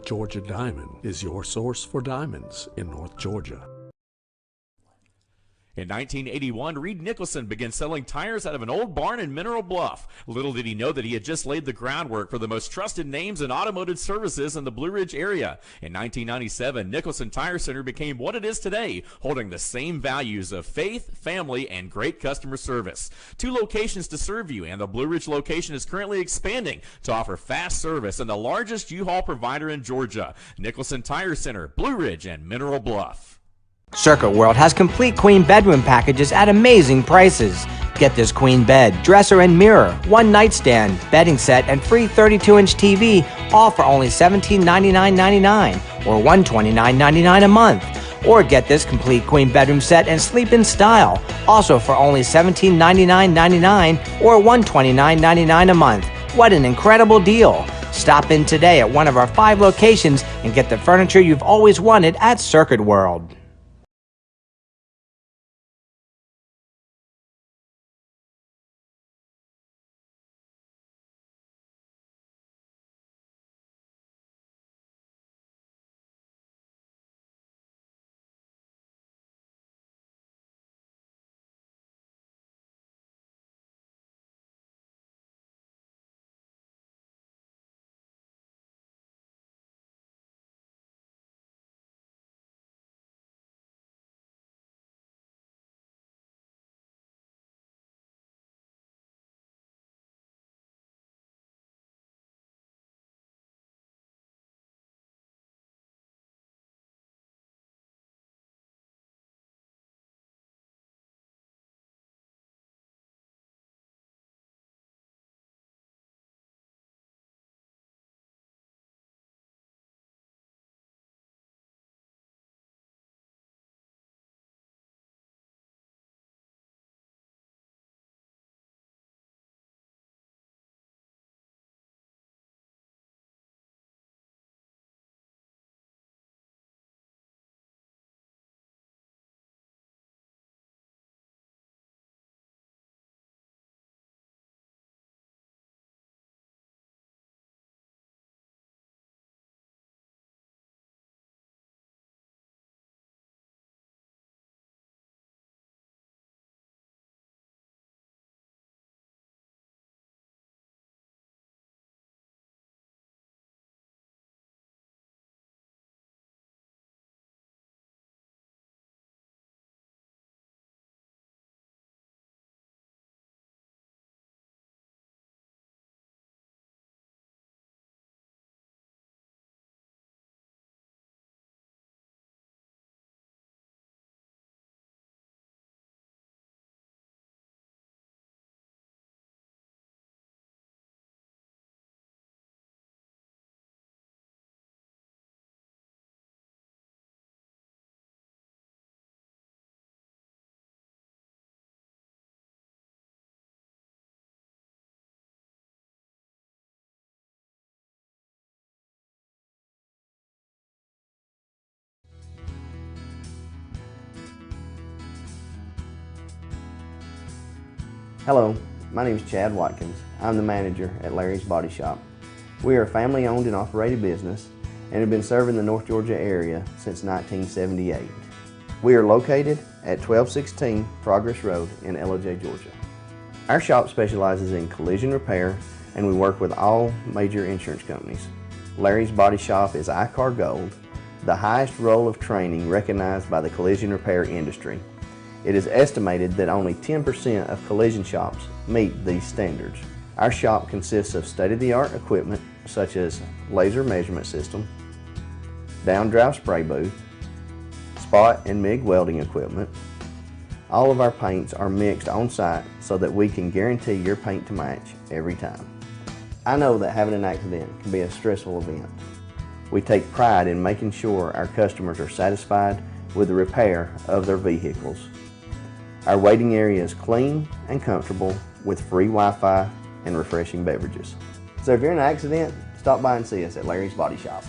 Georgia Diamond is your source for diamonds in North Georgia. In 1981, Reed Nicholson began selling tires out of an old barn in Mineral Bluff. Little did he know that he had just laid the groundwork for the most trusted names in automotive services in the Blue Ridge area. In 1997, Nicholson Tire Center became what it is today, holding the same values of faith, family, and great customer service. 2 locations to serve you, and the Blue Ridge location is currently expanding to offer fast service and the largest U-Haul provider in Georgia. Nicholson Tire Center, Blue Ridge, and Mineral Bluff. Circuit World has complete queen bedroom packages at amazing prices. Get this queen bed, dresser and mirror, 1 nightstand, bedding set, and free 32-inch TV, all for only $1799.99 or $129.99 a month. Or get this complete queen bedroom set and sleep in style, also for only $1799.99 or $129.99 a month. What an incredible deal! Stop in today at one of our 5 locations and get the furniture you've always wanted at Circuit World. Hello, my name is Chad Watkins. I'm the manager at Larry's Body Shop. We are a family-owned and operated business and have been serving the North Georgia area since 1978. We are located at 1216 Progress Road in LJ, Georgia. Our shop specializes in collision repair and we work with all major insurance companies. Larry's Body Shop is ICAR Gold, the highest role of training recognized by the collision repair industry. It is estimated that only 10% of collision shops meet these standards. Our shop consists of state-of-the-art equipment such as laser measurement system, down-drive spray booth, spot and MIG welding equipment. All of our paints are mixed on-site so that we can guarantee your paint to match every time. I know that having an accident can be a stressful event. We take pride in making sure our customers are satisfied with the repair of their vehicles. Our waiting area is clean and comfortable with free Wi-Fi and refreshing beverages. So if you're in an accident, stop by and see us at Larry's Body Shop.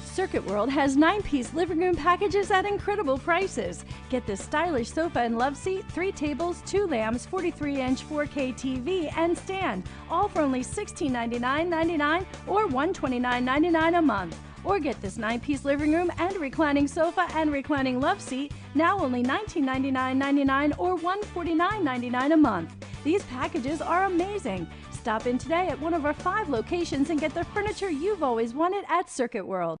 Circuit World has 9-piece living room packages at incredible prices. Get this stylish sofa and love seat, 3 tables, 2 lamps, 43-inch 4K TV, and stand, all for only $1699.99 or $129.99 a month. Or get this 9-piece living room and reclining sofa and reclining love seat, now only $1999.99 or $149.99 a month. These packages are amazing. Stop in today at one of our 5 locations and get the furniture you've always wanted at Circuit World.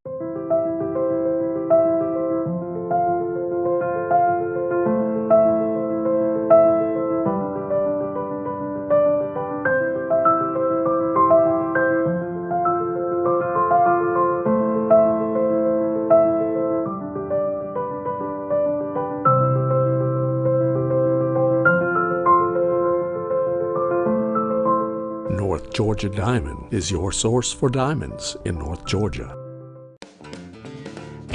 North Georgia Diamond is your source for diamonds in North Georgia.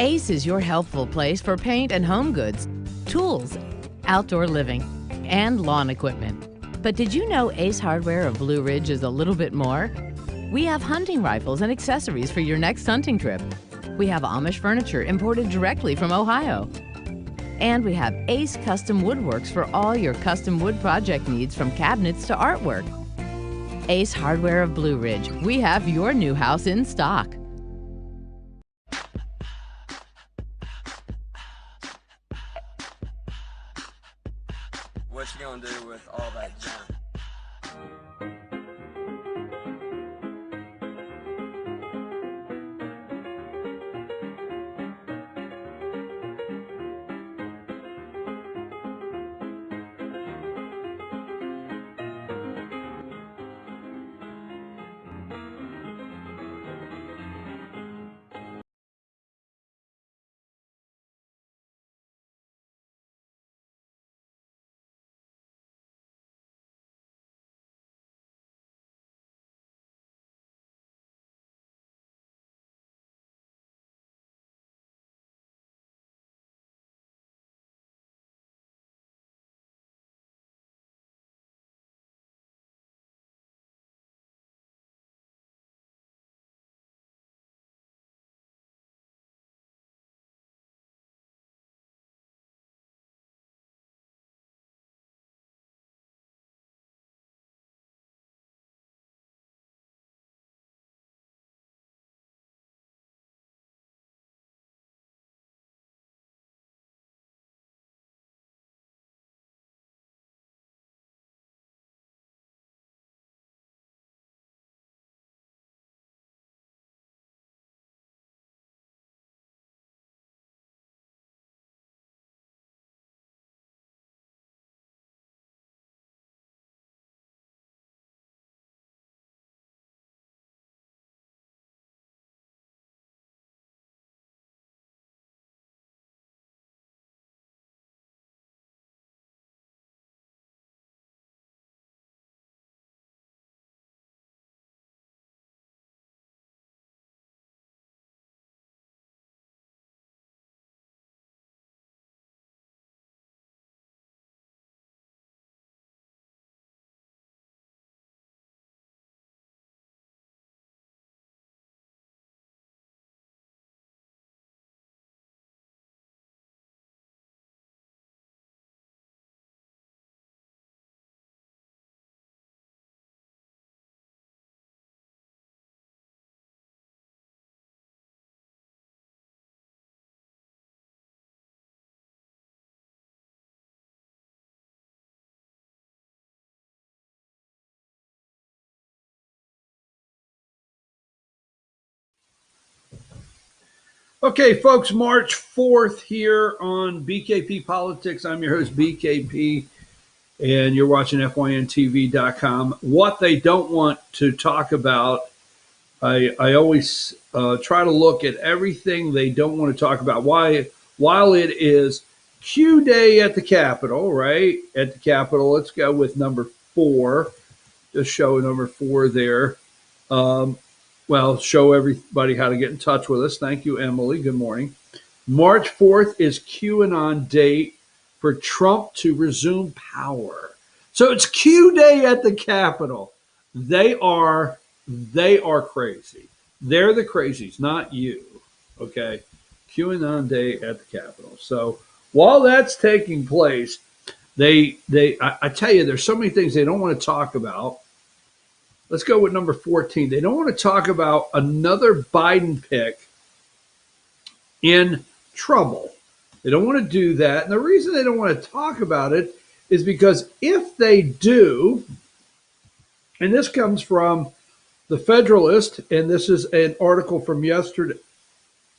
Ace is your helpful place for paint and home goods, tools, outdoor living, and lawn equipment. But did you know Ace Hardware of Blue Ridge is a little bit more? We have hunting rifles and accessories for your next hunting trip. We have Amish furniture imported directly from Ohio. And we have Ace Custom Woodworks for all your custom wood project needs, from cabinets to artwork. Ace Hardware of Blue Ridge. We have your new house in stock. What you gonna do with all that junk? Okay, folks, March 4th here on BKP Politics. I'm your host, BKP, and you're watching FYNTV.com. What they don't want to talk about, I always try to look at everything they don't want to talk about. While it is Q Day at the Capitol, right? At the Capitol, let's go with number 4. Just show number 4 there. Show everybody how to get in touch with us. Thank you, Emily. Good morning. March 4th is QAnon date for Trump to resume power. So it's Q Day at the Capitol. They are crazy. They're the crazies, not you. Okay. QAnon Day at the Capitol. So while that's taking place, I tell you, there's so many things they don't want to talk about. Let's go with number 14. They don't want to talk about another Biden pick in trouble. They don't want to do that. And the reason they don't want to talk about it is because if they do, and this comes from the Federalist, and this is an article from yesterday,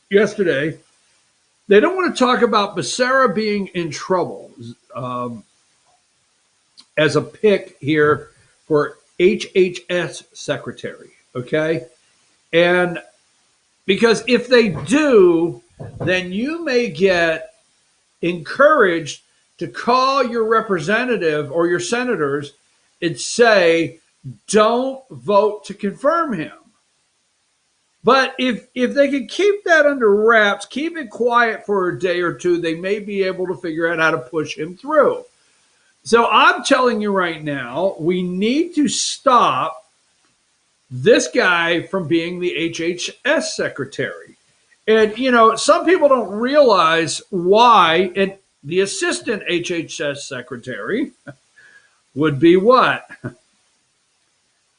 they don't want to talk about Becerra being in trouble as a pick here for HHS secretary, okay? And because if they do, then you may get encouraged to call your representative or your senators and say, don't vote to confirm him. But if they can keep that under wraps, keep it quiet for a day or two, they may be able to figure out how to push him through. So I'm telling you right now, we need to stop this guy from being the HHS secretary. And, some people don't realize why. And the assistant HHS secretary would be what?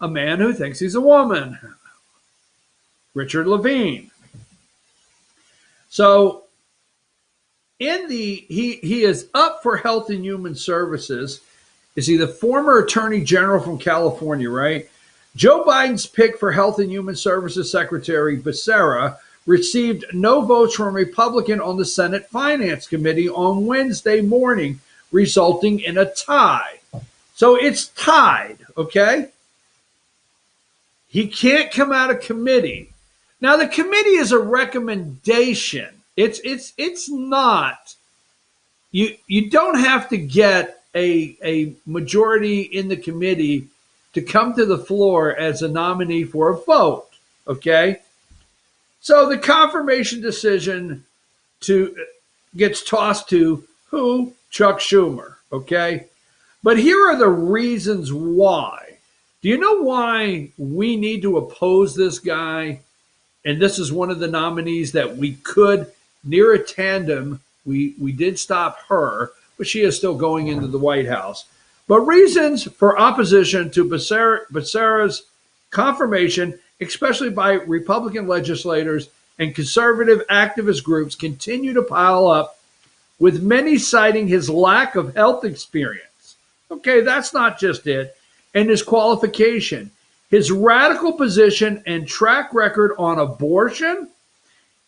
A man who thinks he's a woman, Richard Levine. So he is up for Health and Human Services. Is he the former Attorney General from California, right? Joe Biden's pick for Health and Human Services Secretary Becerra received no votes from a Republican on the Senate Finance Committee on Wednesday morning, resulting in a tie. So it's tied, okay? He can't come out of committee. Now, the committee is a recommendation. It's not. You don't have to get a majority in the committee to come to the floor as a nominee for a vote, okay? So the confirmation decision gets tossed to who? Chuck Schumer, okay? But here are the reasons why. Do you know why we need to oppose this guy? And this is one of the nominees that we could, near a tandem, we did stop her, but she is still going into the White House. But reasons for opposition to Becerra's confirmation, especially by Republican legislators and conservative activist groups, continue to pile up, with many citing his lack of health experience. Okay, that's not just it. And his qualification, his radical position and track record on abortion,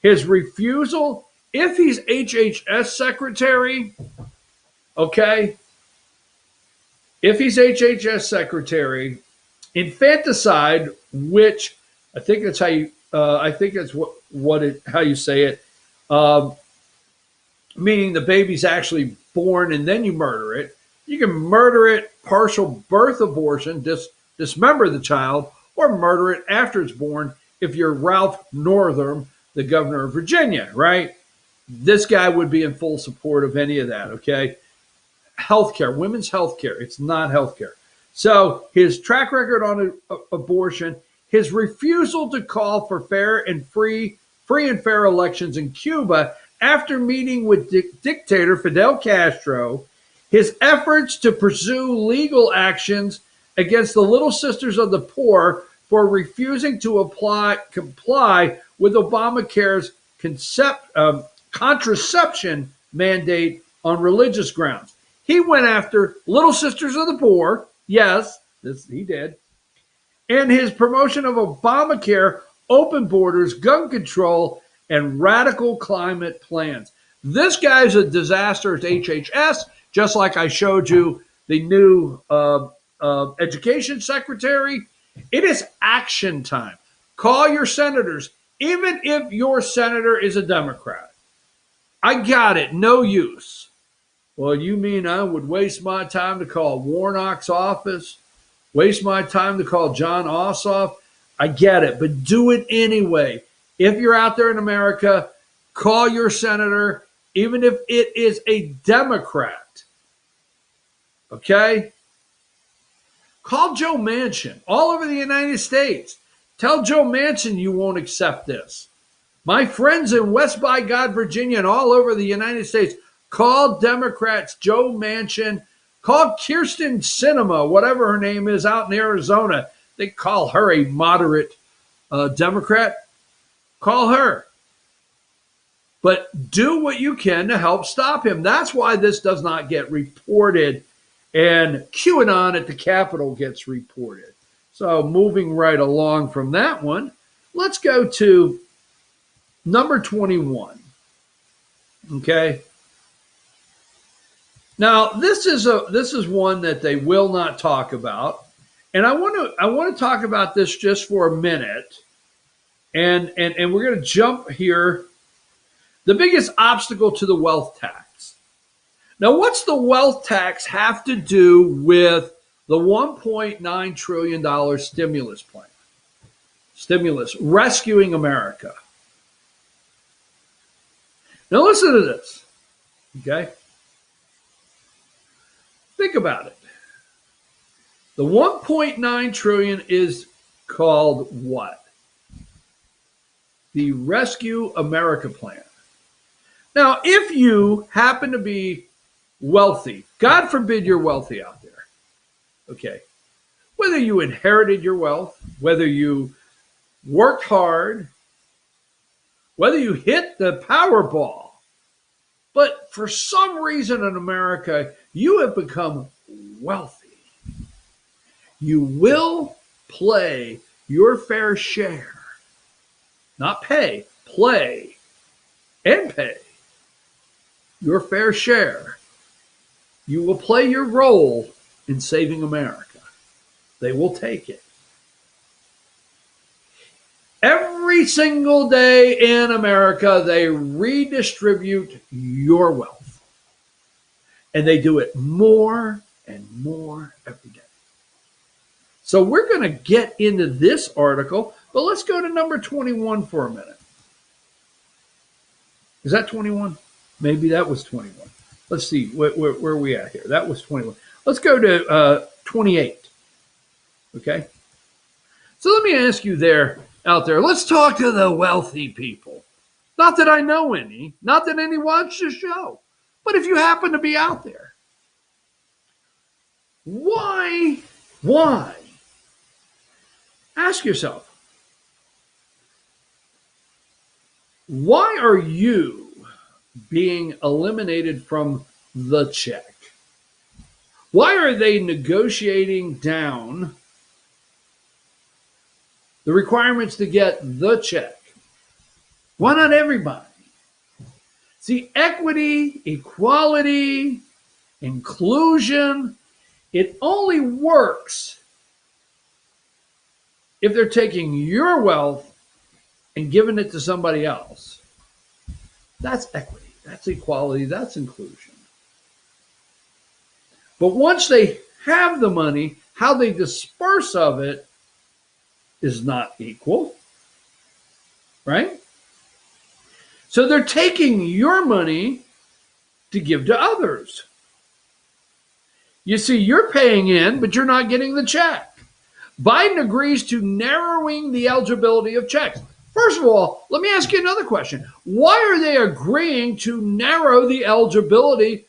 his refusal, if he's HHS secretary, okay, if he's HHS secretary, infanticide, which I think that's how you, how you say it, meaning the baby's actually born and then you murder it. You can murder it, partial birth abortion, dismember the child, or murder it after it's born if you're Ralph Northam, the governor of Virginia, right? This guy would be in full support of any of that, okay? Healthcare, women's healthcare, it's not healthcare. So his track record on abortion, his refusal to call for free and fair elections in Cuba after meeting with dictator Fidel Castro, his efforts to pursue legal actions against the Little Sisters of the Poor for refusing to comply with Obamacare's contraception mandate on religious grounds. He went after Little Sisters of the Poor. Yes, he did. And his promotion of Obamacare, open borders, gun control, and radical climate plans. This guy's a disaster at HHS, just like I showed you the new education secretary. It is action time. Call your senators, even if your senator is a Democrat. I got it. No use. Well, you mean I would waste my time to call Warnock's office, waste my time to call John Ossoff? I get it, but do it anyway. If you're out there in America, call your senator, even if it is a Democrat. Okay? Call Joe Manchin all over the United States. Tell Joe Manchin you won't accept this. My friends in West by God, Virginia, and all over the United States, call Democrats, Joe Manchin. Call Kirsten Sinema, whatever her name is, out in Arizona. They call her a moderate Democrat. Call her. But do what you can to help stop him. That's why this does not get reported. And QAnon at the Capitol gets reported. So moving right along from that one, let's go to number 21. Okay. Now, this is one that they will not talk about. And I want to talk about this just for a minute. And we're going to jump here. The biggest obstacle to the wealth tax. Now, what's the wealth tax have to do with the $1.9 trillion stimulus plan? stimulus, rescuing America. Now listen to this, okay? Think about it. The 1.9 trillion is called what? The Rescue America Plan. Now, if you happen to be wealthy, God forbid you're wealthy out there, okay? Whether you inherited your wealth, whether you worked hard, whether you hit the Powerball, but for some reason in America, you have become wealthy. You will play your fair share. Not pay, play and pay your fair share. You will play your role in saving America. They will take it. Every single day in America, they redistribute your wealth. And they do it more and more every day. So we're going to get into this article, but let's go to number 21 for a minute. Is that 21? Maybe that was 21. Let's see, where are we at here? That was 21. Let's go to 28. Okay? So let me ask you out there, let's talk to the wealthy people. Not that I know any, not that any watch the show, but if you happen to be out there, why? Ask yourself, why are you being eliminated from the check? Why are they negotiating down the requirements to get the check? Why not everybody? See, equity, equality, inclusion, it only works if they're taking your wealth and giving it to somebody else. That's equity, that's equality, that's inclusion. But once they have the money, how they disperse of it is not equal, right? So they're taking your money to give to others. You see, you're paying in, but you're not getting the check. Biden agrees to narrowing the eligibility of checks. First of all, let me ask you another question. Why are they agreeing to narrow the eligibility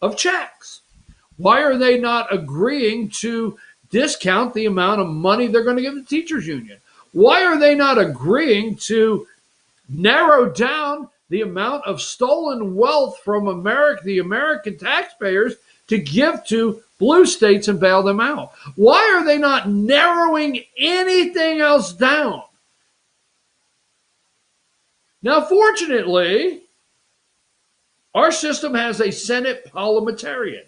of checks? Why are they not agreeing to discount the amount of money they're going to give the teachers union? Why are they not agreeing to narrow down the amount of stolen wealth from the American taxpayers to give to blue states and bail them out? Why are they not narrowing anything else down? Now, fortunately, our system has a Senate parliamentarian.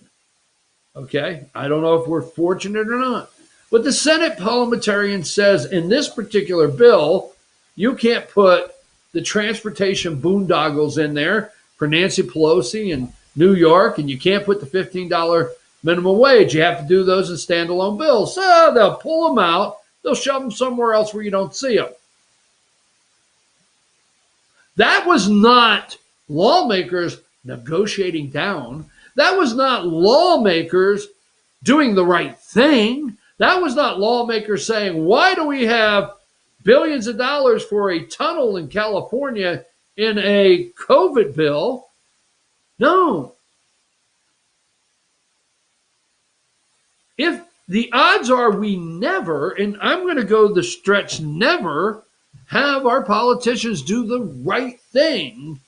Okay, I don't know if we're fortunate or not, but the Senate parliamentarian says in this particular bill, you can't put the transportation boondoggles in there for Nancy Pelosi in New York, and you can't put the $15 minimum wage. You have to do those in standalone bills. So they'll pull them out. They'll shove them somewhere else where you don't see them. That was not lawmakers negotiating down. That was not lawmakers doing the right thing. That was not lawmakers saying, why do we have billions of dollars for a tunnel in California in a COVID bill? No. If the odds are we never, and I'm going to go the stretch never, have our politicians do the right thing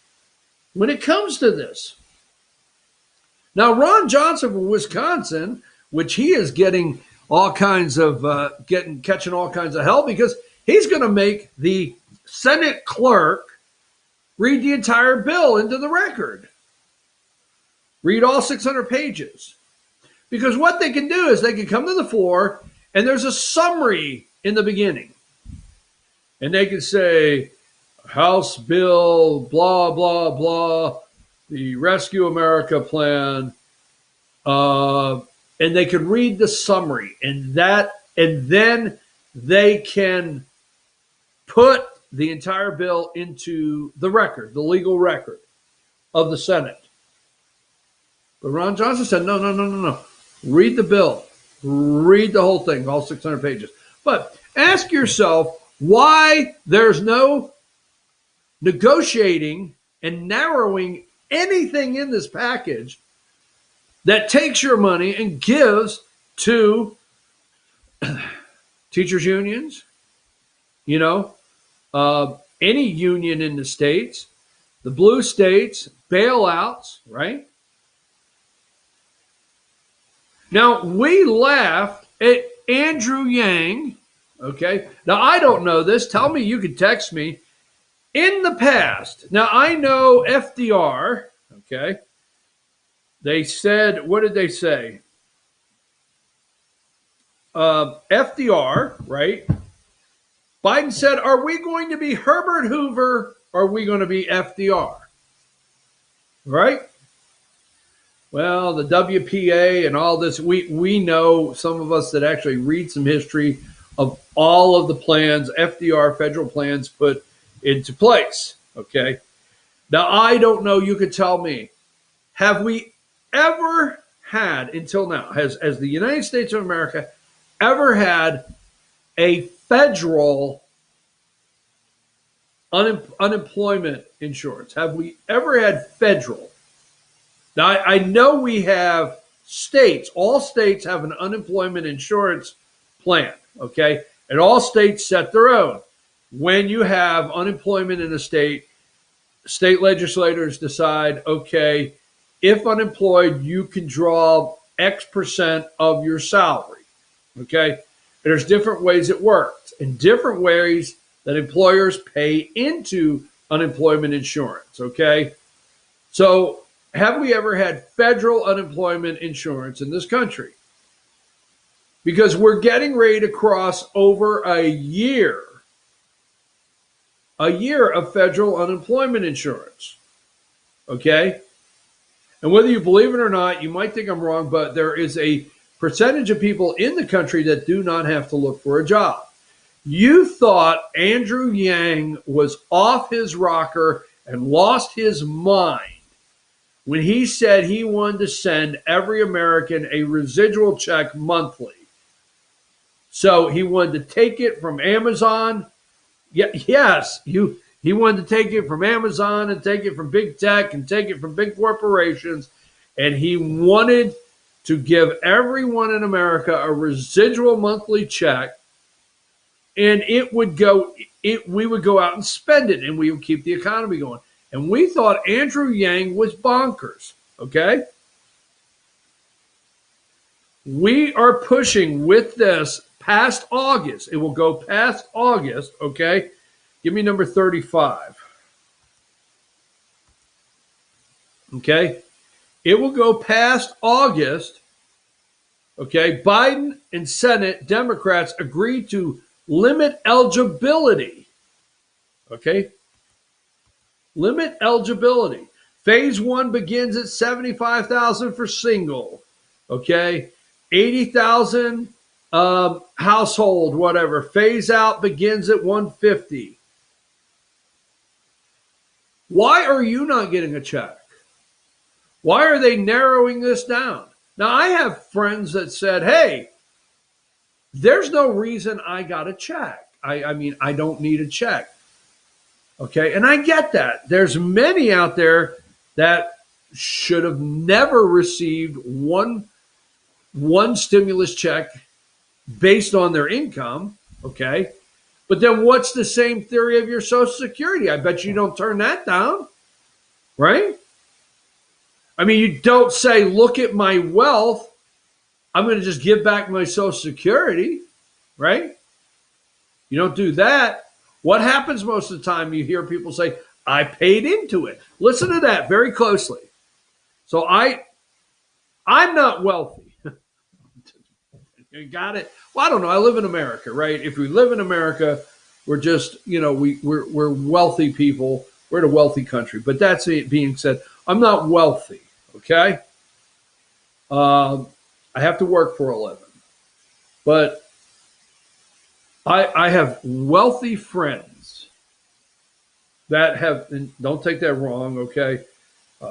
when it comes to this. Now, Ron Johnson from Wisconsin, which he is getting all kinds of catching all kinds of hell because he's going to make the Senate clerk read the entire bill into the record. Read all 600 pages. Because what they can do is they can come to the floor and there's a summary in the beginning. And they can say, House Bill, blah, blah, blah, the Rescue America Plan, and they can read the summary, and then they can put the entire bill into the record, the legal record of the Senate. But Ron Johnson said, no. Read the bill. Read the whole thing, all 600 pages. But ask yourself why there's no negotiating and narrowing anything in this package that takes your money and gives to teachers' unions, any union in the states, the blue states, bailouts, right? Now, we laughed at Andrew Yang, okay? Now, I don't know this. Tell me, you can text me. In the past, now I know FDR, okay? They said, what did they say? FDR, right? Biden said, are we going to be Herbert Hoover or are we going to be FDR? Right? Well, the WPA and all this, we know, some of us that actually read some history of all of the plans, FDR federal plans put into place, okay? Now, I don't know, you could tell me, have we ever had, until now, has the United States of America ever had a federal unemployment insurance? Have we ever had federal? Now, I know we have states. All states have an unemployment insurance plan, okay? And all states set their own. When you have unemployment in a state, state legislators decide, okay, if unemployed, you can draw X percent of your salary, okay? There's different ways it works and different ways that employers pay into unemployment insurance, okay? So have we ever had federal unemployment insurance in this country? Because we're getting ready to cross over a year of federal unemployment insurance, okay? And whether you believe it or not, you might think I'm wrong, but there is a percentage of people in the country that do not have to look for a job. You thought Andrew Yang was off his rocker and lost his mind when he said he wanted to send every American a residual check monthly. So he wanted to take it from Amazon. Yes, he wanted to take it from Amazon and take it from big tech and take it from big corporations. And he wanted to give everyone in America a residual monthly check. And we would go out and spend it, and we would keep the economy going. And we thought Andrew Yang was bonkers, okay? We are pushing with this past August. It will go past August, okay? Give me number 35. Okay? It will go past August, okay? Biden and Senate Democrats agreed to limit eligibility, okay? Limit eligibility. Phase 1 begins at $75,000 for single, okay? $80,000 household, whatever. Phase out begins at $150,000. Why are you not getting a check? Why are they narrowing this down? Now, I have friends that said, hey, there's no reason I got a check. I mean, I don't need a check. Okay, and I get that. There's many out there that should have never received one stimulus check based on their income, okay? But then what's the same theory of your Social Security? I bet you don't turn that down, right? I mean, you don't say, look at my wealth, I'm going to just give back my Social Security, right? You don't do that. What happens most of the time? You hear people say, I paid into it. Listen to that very closely. So I'm not wealthy. You got it? Well, I don't know. I live in America, right? If we live in America, we're just, we're wealthy people. We're in a wealthy country. But that's it being said, I'm not wealthy, okay? I have to work for a living. But I have wealthy friends that have, and don't take that wrong, okay?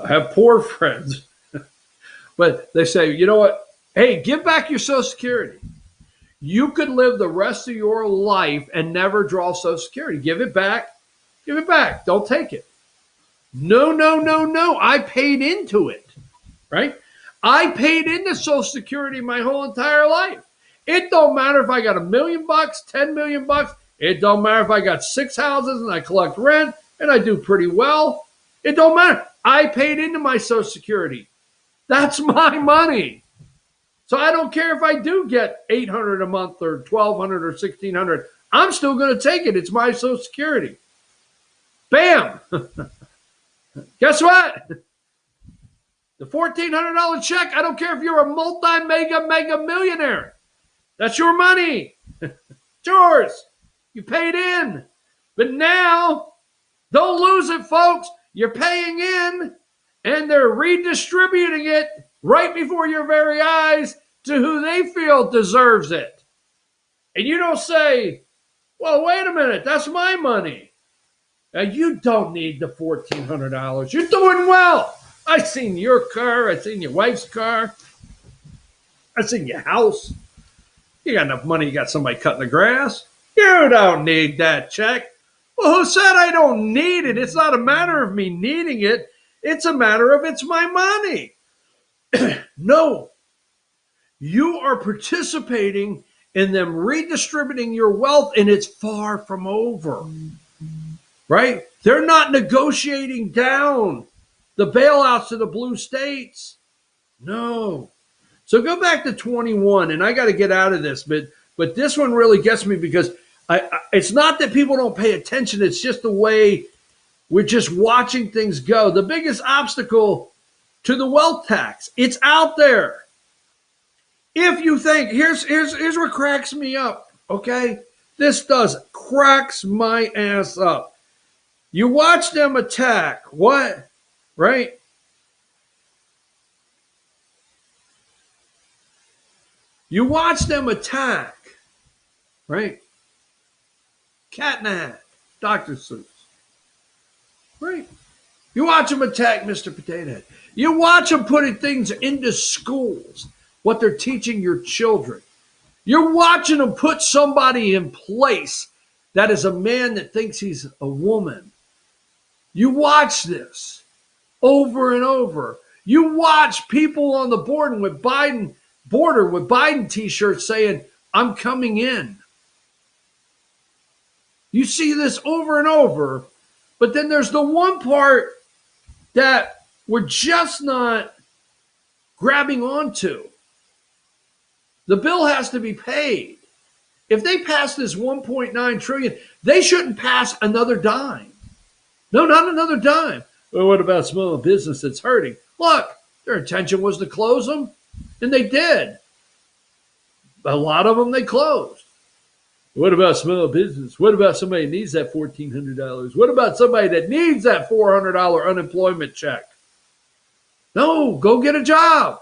Have poor friends, but they say, you know what? Hey, give back your Social Security. You could live the rest of your life and never draw Social Security. Give it back. Give it back. Don't take it. No, no, no, no. I paid into it, right? I paid into Social Security my whole entire life. It don't matter if I got $1 million, $10 million. It don't matter if I got 6 houses and I collect rent and I do pretty well. It don't matter. I paid into my Social Security. That's my money. So I don't care if I do get $800 a month or $1,200 or $1,600. I'm still going to take it. It's my Social Security. Bam. Guess what? The $1,400 check, I don't care if you're a mega millionaire. That's your money. It's yours. You paid in. But now, don't lose it, folks. You're paying in, and they're redistributing it right before your very eyes to who they feel deserves it. And you don't say, well, wait a minute, that's my money. Now, you don't need the $1,400. You're doing well. I've seen your car. I've seen your wife's car. I've seen your house. You got enough money. You got somebody cutting the grass. You don't need that check. Well, who said I don't need it? It's not a matter of me needing it. It's a matter of it's my money. No. You are participating in them redistributing your wealth, and it's far from over. Right? They're not negotiating down the bailouts to the blue states. No. So go back to 21, and I got to get out of this, but this one really gets me because it's not that people don't pay attention. It's just the way we're just watching things go. The biggest obstacle to the wealth tax, it's out there. If you think, here's what cracks me up, okay? This cracks my ass up. You watch them attack what? Right? You watch them attack, right? Cat in the Hat, Dr. Seuss, right? You watch them attack Mr. Potato Head. You watch them putting things into schools, what they're teaching your children. You're watching them put somebody in place that is a man that thinks he's a woman. You watch this over and over. You watch people on the border with Biden t-shirts saying, I'm coming in. You see this over and over, but then there's the one part that we're just not grabbing onto. The bill has to be paid. If they pass this $1.9 trillion, they shouldn't pass another dime. No, not another dime. Well, what about small business that's hurting? Look, their intention was to close them, and they did. A lot of them they closed. What about small business? What about somebody that needs that $1,400? What about somebody that needs that $400 unemployment check? No, go get a job.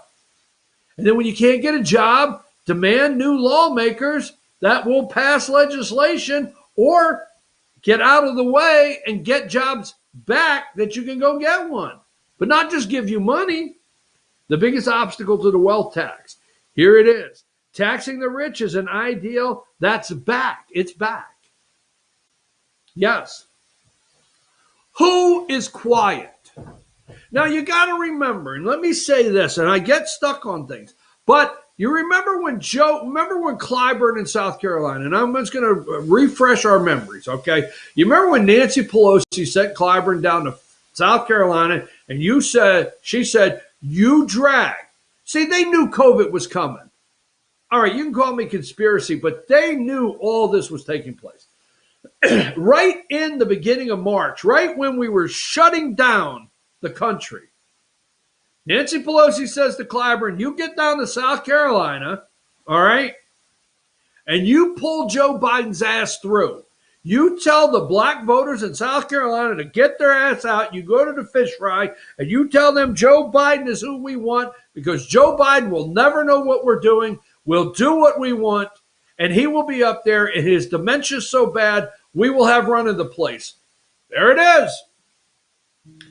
And then when you can't get a job, demand new lawmakers that will pass legislation or get out of the way and get jobs back that you can go get one. But not just give you money. The biggest obstacle to the wealth tax. Here it is. Taxing the rich is an ideal that's back. It's back. Yes. Who is quiet? Now you got to remember, and let me say this, and I get stuck on things, but you remember when Clyburn in South Carolina, and I'm just going to refresh our memories, okay? You remember when Nancy Pelosi sent Clyburn down to South Carolina, and she said, you drag. See, they knew COVID was coming. All right, you can call me conspiracy, but they knew all this was taking place. Right in the beginning of March, right when we were shutting down the country, Nancy Pelosi says to Clyburn, you get down to South Carolina, all right, and you pull Joe Biden's ass through. You tell the black voters in South Carolina to get their ass out. You go to the fish fry, and you tell them Joe Biden is who we want because Joe Biden will never know what we're doing. We'll do what we want, and he will be up there, and his dementia is so bad, we will have run of the place. There it is.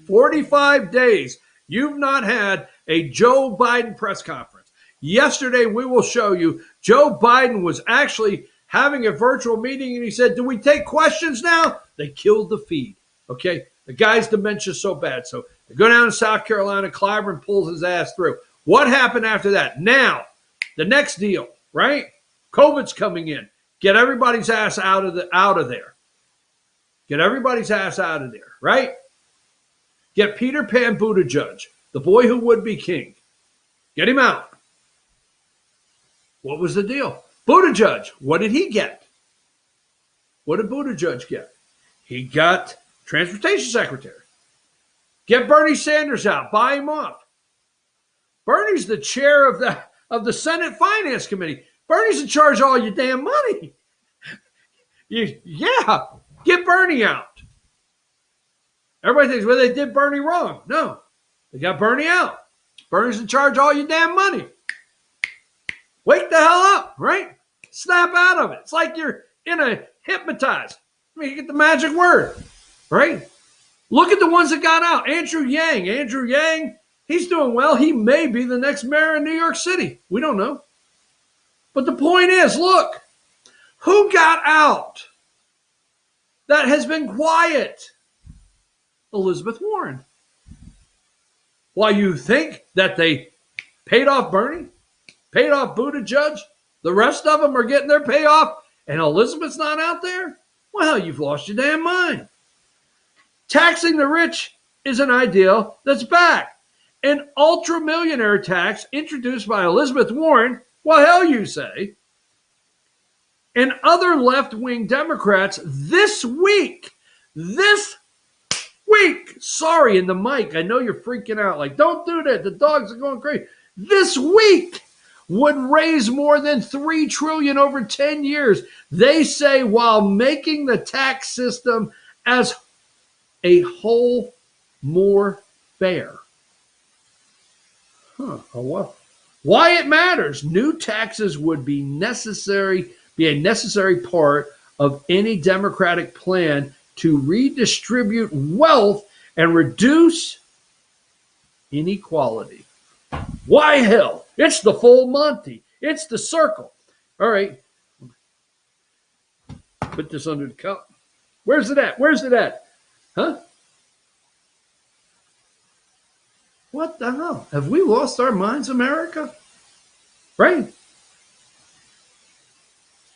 45 days. You've not had a Joe Biden press conference. Yesterday, we will show you Joe Biden was actually having a virtual meeting, and he said, do we take questions now? They killed the feed, okay? The guy's dementia is so bad. So they go down to South Carolina, Clyburn pulls his ass through. What happened after that? Now, the next deal, right? COVID's coming in. Get everybody's ass out of there. Get everybody's ass out of there, right? Get Peter Pan Buttigieg, the boy who would be king. Get him out. What was the deal? Buttigieg, what did he get? What did Buttigieg get? He got transportation secretary. Get Bernie Sanders out. Buy him off. Bernie's the chair of the Senate Finance Committee. Bernie's in charge of all your damn money. Yeah, get Bernie out. Everybody thinks, well, they did Bernie wrong. No, they got Bernie out. Bernie's in charge of all your damn money. Wake the hell up, right? Snap out of it. It's like you're hypnotized. I mean, you get the magic word, right? Look at the ones that got out. Andrew Yang, he's doing well. He may be the next mayor of New York City. We don't know. But the point is, look, who got out that has been quiet? Elizabeth Warren. Why, you think that they paid off Bernie, paid off Buttigieg, the rest of them are getting their payoff, and Elizabeth's not out there? Well, you've lost your damn mind. Taxing the rich is an ideal that's back. An ultra-millionaire tax introduced by Elizabeth Warren, well, hell, you say, and other left-wing Democrats this week, sorry, in the mic, I know you're freaking out, like, don't do that, the dogs are going crazy. This week would raise more than $3 trillion over 10 years. They say, while making the tax system as a whole more fair. Oh, well. Why it matters. New taxes would be a necessary part of any Democratic plan to redistribute wealth and reduce inequality. Why, hell, it's the full Monty. It's the circle. All right. Put this under the cup. Where's it at? Huh? What the hell? Have we lost our minds, America? Right?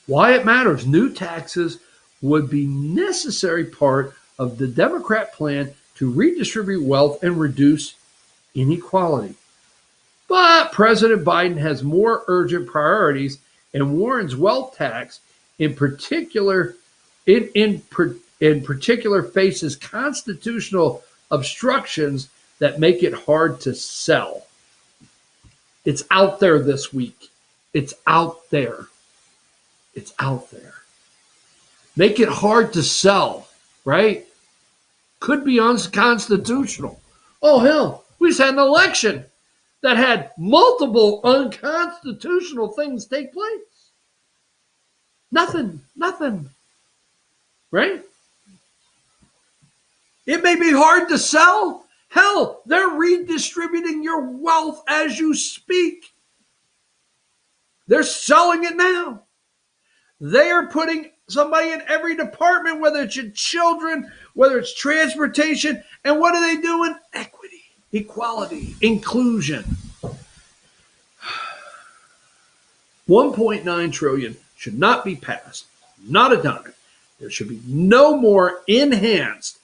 Why it matters. New taxes would be necessary part of the Democrat plan to redistribute wealth and reduce inequality. But President Biden has more urgent priorities, and Warren's wealth tax in particular faces constitutional obstructions that make it hard to sell. It's out there this week. It's out there. Make it hard to sell, right? Could be unconstitutional. Oh, hell, we just had an election that had multiple unconstitutional things take place. Nothing, right? It may be hard to sell. Hell, they're redistributing your wealth as you speak. They're selling it now. They are putting somebody in every department, whether it's your children, whether it's transportation, and what are they doing? Equity, equality, inclusion. $1.9 trillion should not be passed, not a dime. There should be no more enhanced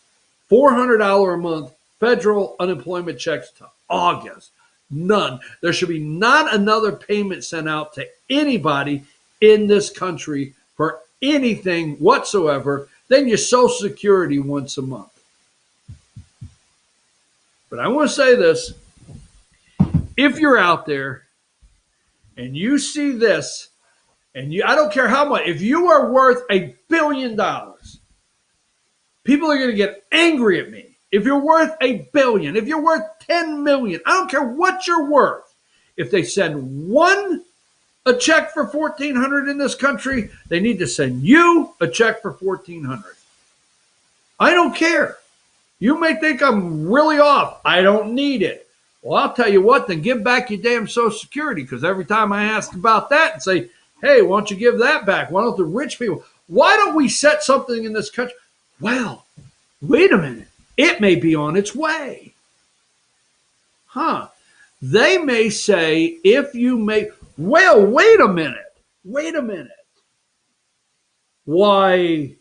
$400 a month federal unemployment checks to August. None. There should be not another payment sent out to anybody in this country for anything whatsoever than your Social Security once a month. But I want to say this. If you're out there and you see this, and I don't care how much, if you are worth $1 billion, people are going to get angry at me. If you're worth $1 billion, if you're worth $10 million, I don't care what you're worth. If they send one a check for $1,400 in this country, they need to send you a check for $1,400. I don't care. You may think I'm really off. I don't need it. Well, I'll tell you what, then give back your damn Social Security, because every time I ask about that and say, hey, why don't you give that back? Why don't the rich people? Why don't we set something in this country? Well, wait a minute. It may be on its way. They may say, if you make, well, wait a minute. Why,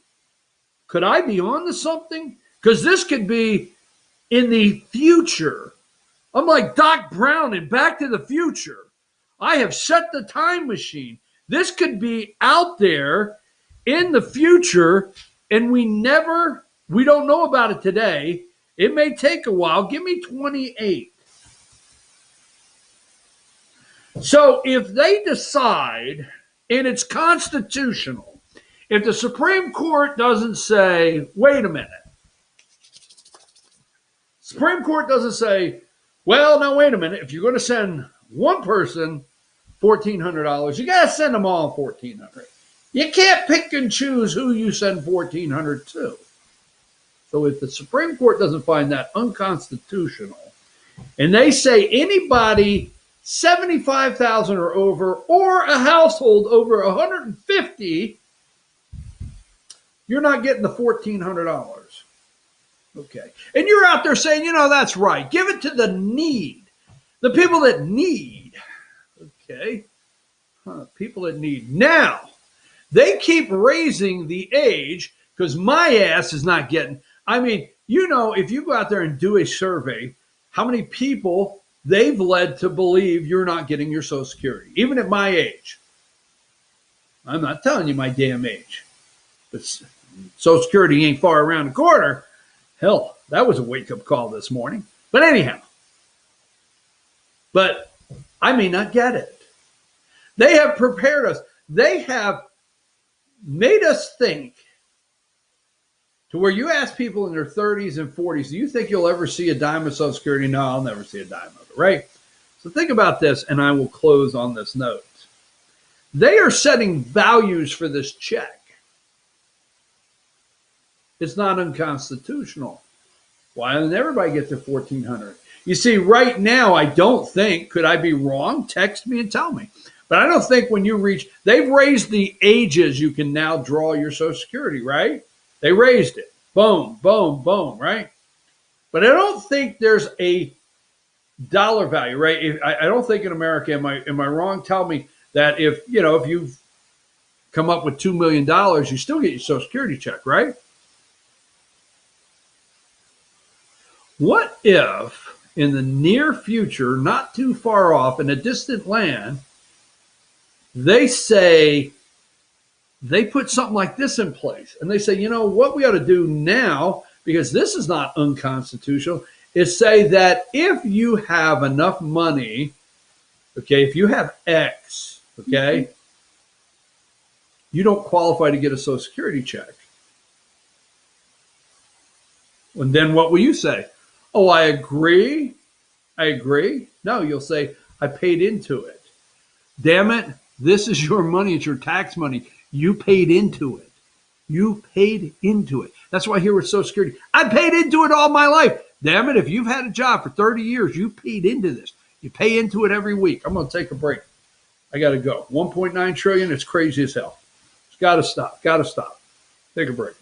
could I be on to something? Because this could be in the future. I'm like Doc Brown in Back to the Future. I have set the time machine. This could be out there in the future, and we don't know about it today. It may take a while. Give me 28. So if they decide, and it's constitutional, if the Supreme Court doesn't say, wait a minute, Supreme Court doesn't say, well, now wait a minute, if you're going to send one person $1,400, you got to send them all $1,400. You can't pick and choose who you send $1,400 to. So if the Supreme Court doesn't find that unconstitutional, and they say anybody 75,000 or over, or a household over 150, you're not getting the $1,400. Okay. And you're out there saying, that's right. Give it to the need. The people that need. Okay. People that need. Now, they keep raising the age because my ass is not getting. If you go out there and do a survey, how many people they've led to believe you're not getting your Social Security, even at my age. I'm not telling you my damn age. But Social Security ain't far around the corner. Hell, that was a wake-up call this morning. But anyhow, I may not get it. They have prepared us. They have made us think to where you ask people in their 30s and 40s, do you think you'll ever see a dime of Social Security? No, I'll never see a dime of it, right? So think about this, and I will close on this note. They are setting values for this check. It's not unconstitutional. Why doesn't everybody get their $1,400? You see, right now, I don't think, could I be wrong? Text me and tell me. But I don't think when you reach, they've raised the ages you can now draw your Social Security, right? They raised it. Boom, boom, boom, right? But I don't think there's a dollar value, right? I don't think in America, am I wrong? Tell me that if you've come up with $2 million, you still get your Social Security check, right? What if in the near future, not too far off, in a distant land, they say, they put something like this in place, and they say, what we ought to do now, because this is not unconstitutional, is say that if you have enough money, okay, if you have X, okay, you don't qualify to get a Social Security check. And then what will you say? Oh, I agree. No, you'll say, I paid into it. Damn it, this is your money. It's your tax money. You paid into it. That's why here with Social Security, I paid into it all my life. Damn it, if you've had a job for 30 years, you paid into this. You pay into it every week. I'm going to take a break. I got to go. 1.9 trillion, it's crazy as hell. It's got to stop. Take a break.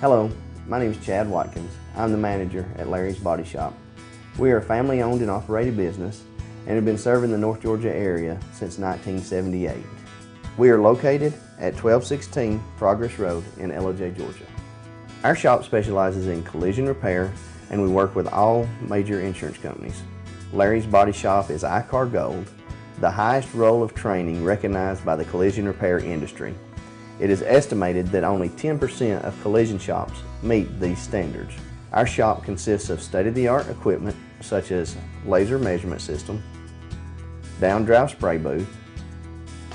Hello, my name is Chad Watkins. I'm the manager at Larry's Body Shop. We are a family-owned and operated business and have been serving the North Georgia area since 1978. We are located at 1216 Progress Road in LOJ, Georgia. Our shop specializes in collision repair, and we work with all major insurance companies. Larry's Body Shop is ICAR Gold, the highest role of training recognized by the collision repair industry. It is estimated that only 10% of collision shops meet these standards. Our shop consists of state-of-the-art equipment such as laser measurement system, down drive spray booth,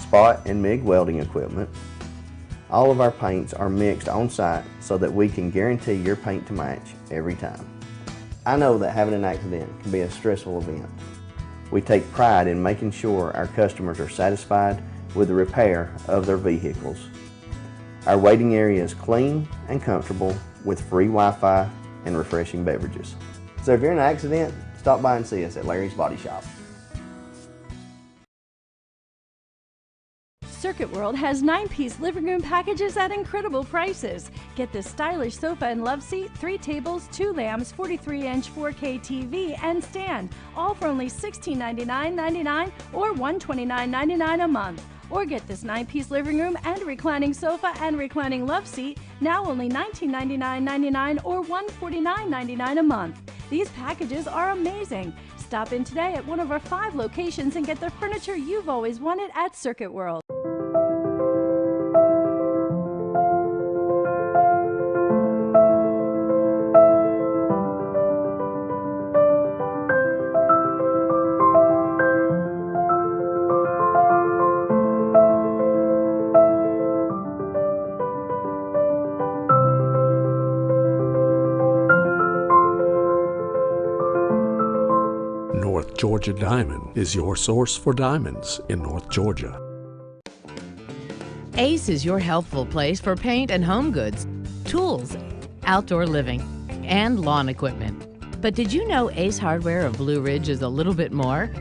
spot and MIG welding equipment. All of our paints are mixed on site so that we can guarantee your paint to match every time. I know that having an accident can be a stressful event. We take pride in making sure our customers are satisfied with the repair of their vehicles. Our waiting area is clean and comfortable with free Wi-Fi and refreshing beverages. So if you're in an accident, stop by and see us at Larry's Body Shop. Circuit World has 9-piece living room packages at incredible prices. Get this stylish sofa and love seat, 3 tables, 2 lamps, 43-inch 4K TV, and stand, all for only $1699.99 or $129.99 a month. Or get this 9-piece living room and reclining sofa and reclining love seat, now only $1999.99 or $149.99 a month. These packages are amazing. Stop in today at one of our 5 locations and get the furniture you've always wanted at Circuit World. North Georgia Diamond is your source for diamonds in North Georgia. Ace is your helpful place for paint and home goods, tools, outdoor living, and lawn equipment. But did you know Ace Hardware of Blue Ridge is a little bit more?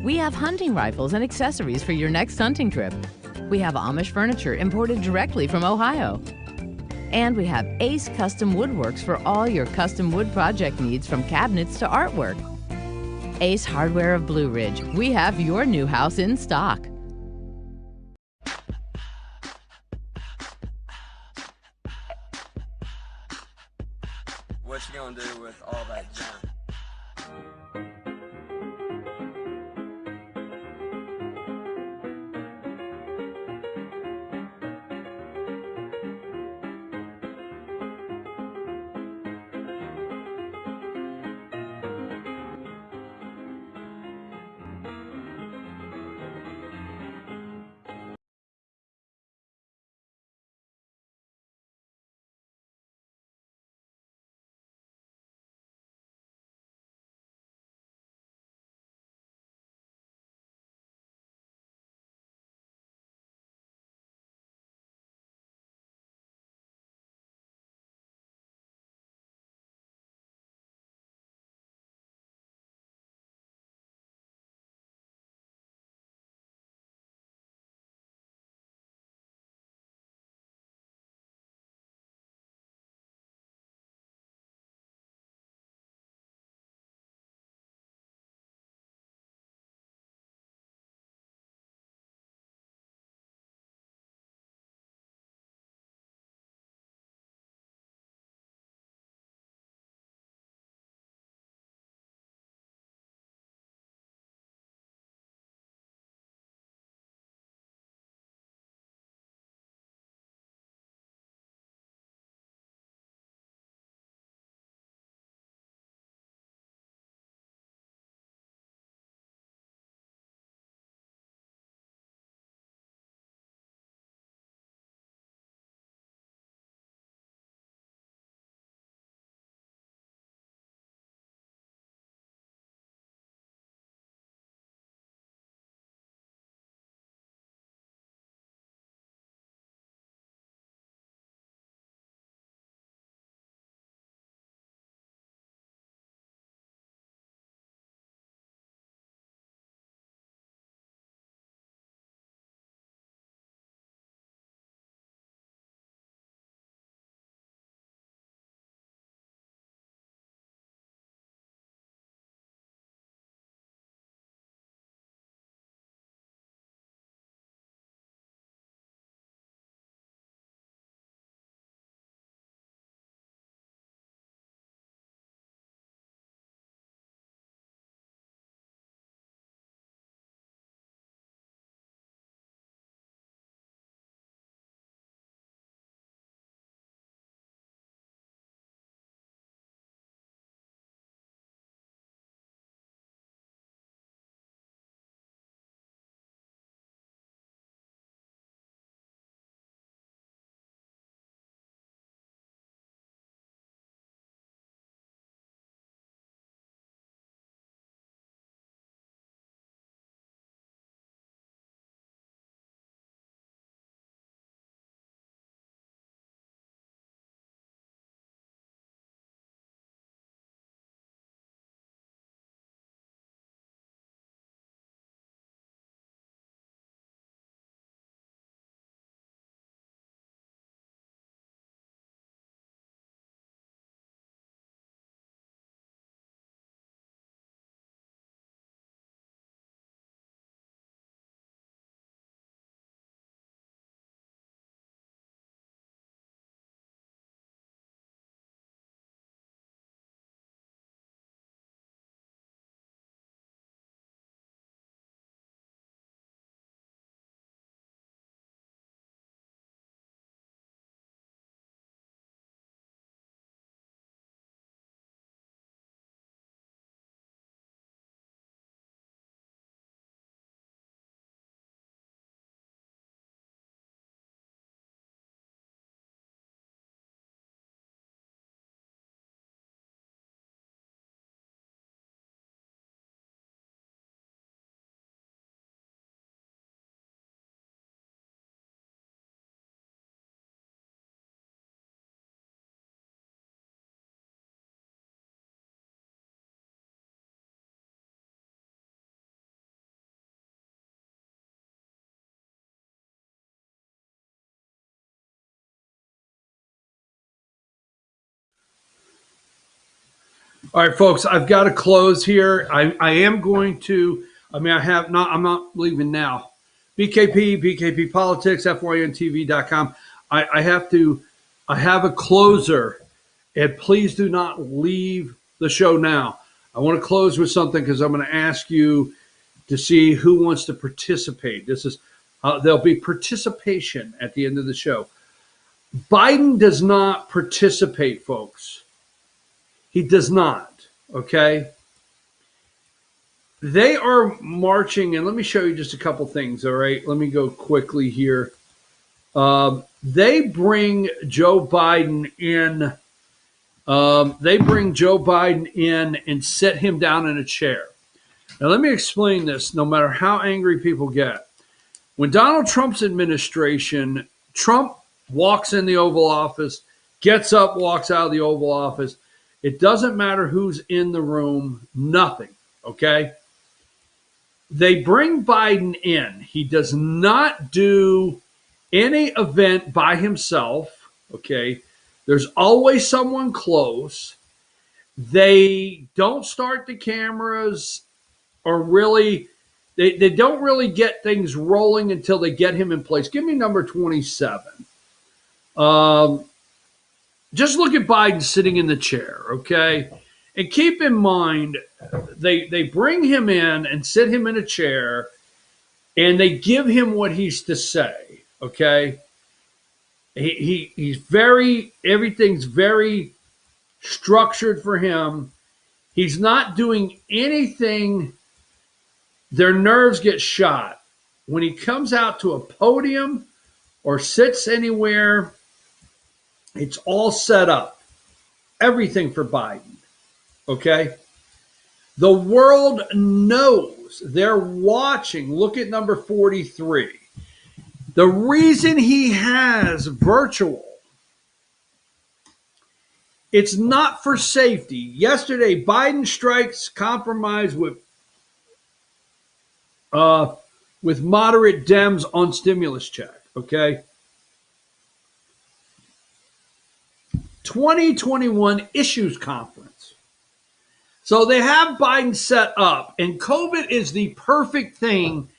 We have hunting rifles and accessories for your next hunting trip. We have Amish furniture imported directly from Ohio. And we have Ace Custom Woodworks for all your custom wood project needs, from cabinets to artwork. Ace Hardware of Blue Ridge, we have your new house in stock. What you gonna do with all that junk? All right, folks, I've got to close here. I am going to, I'm not leaving now. BKP Politics, FYNTV.com. I have a closer, and please do not leave the show now. I want to close with something because I'm going to ask you to see who wants to participate. There'll be participation at the end of the show. Biden does not participate, folks. He does not, okay? They are marching, and let me show you just a couple things, all right? Let me go quickly here. They bring Joe Biden in. And sit him down in a chair. Now, let me explain this, no matter how angry people get. When Donald Trump's administration, Trump walks in the Oval Office, gets up, walks out of the Oval Office. It doesn't matter who's in the room, nothing, okay? They bring Biden in. He does not do any event by himself, okay? There's always someone close. They don't start the cameras or really, they don't really get things rolling until they get him in place. Give me number 27. Just look at Biden sitting in the chair, okay? And keep in mind, they bring him in and sit him in a chair, and they give him what he's to say, okay? He's everything's very structured for him. He's not doing anything. Their nerves get shot. When he comes out to a podium or sits anywhere, it's all set up. Everything for Biden. Okay? The world knows. They're watching. Look at number 43. The reason he has virtual, it's not for safety. Yesterday, Biden strikes compromise with moderate Dems on stimulus check. Okay? 2021 issues conference. So they have Biden set up, and COVID is the perfect thing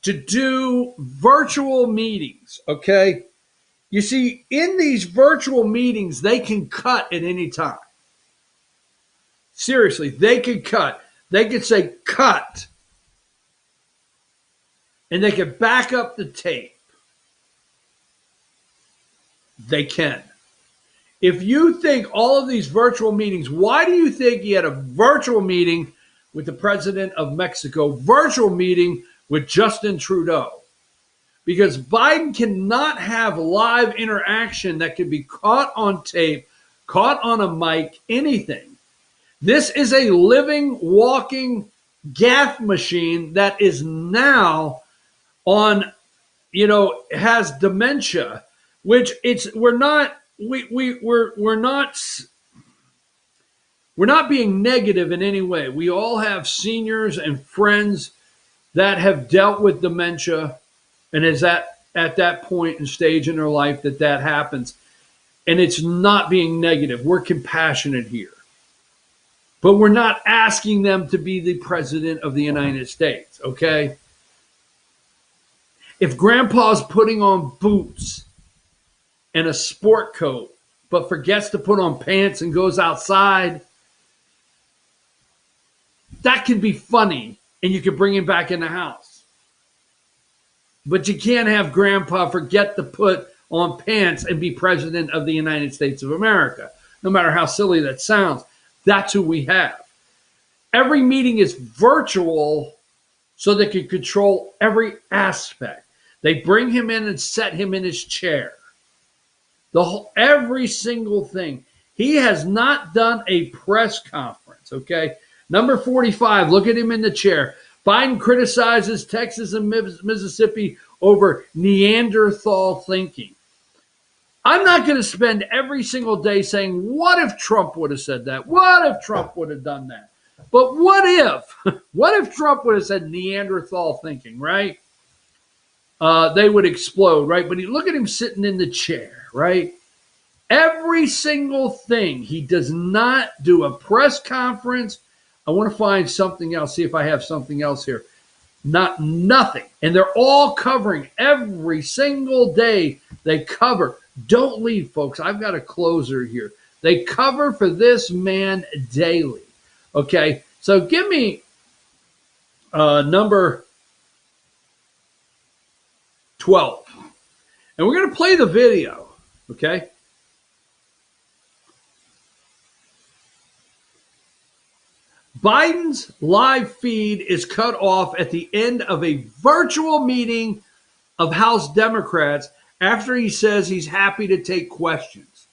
to do virtual meetings, okay? You see, in these virtual meetings, they can cut at any time. Seriously, they can cut. They could say, cut. And they can back up the tape. They can. If you think all of these virtual meetings, why do you think he had a virtual meeting with the president of Mexico, virtual meeting with Justin Trudeau? Because Biden cannot have live interaction that can be caught on tape, caught on a mic, anything. This is a living, walking gaffe machine that is now on, has dementia, which we're not being negative in any way. We all have seniors and friends that have dealt with dementia, and is at that point and stage in their life that happens. And it's not being negative. We're compassionate here. But we're not asking them to be the president of the United States, okay? If grandpa's putting on boots and a sport coat, but forgets to put on pants and goes outside, that can be funny, and you can bring him back in the house. But you can't have grandpa forget to put on pants and be president of the United States of America, no matter how silly that sounds. That's who we have. Every meeting is virtual so they can control every aspect. They bring him in and set him in his chair. Every single thing. He has not done a press conference, okay? Number 45, look at him in the chair. Biden criticizes Texas and Mississippi over Neanderthal thinking. I'm not going to spend every single day saying, what if Trump would have said that? What if Trump would have done that? But what if Trump would have said Neanderthal thinking, right? They would explode, right? But look at him sitting in the chair, right? Every single thing. He does not do a press conference. I want to find something else, see if I have something else here. Nothing. And they're all covering every single day. They cover. Don't leave, folks. I've got a closer here. They cover for this man daily. Okay, so give me number 12. And we're going to play the video, okay? Biden's live feed is cut off at the end of a virtual meeting of House Democrats after he says he's happy to take questions.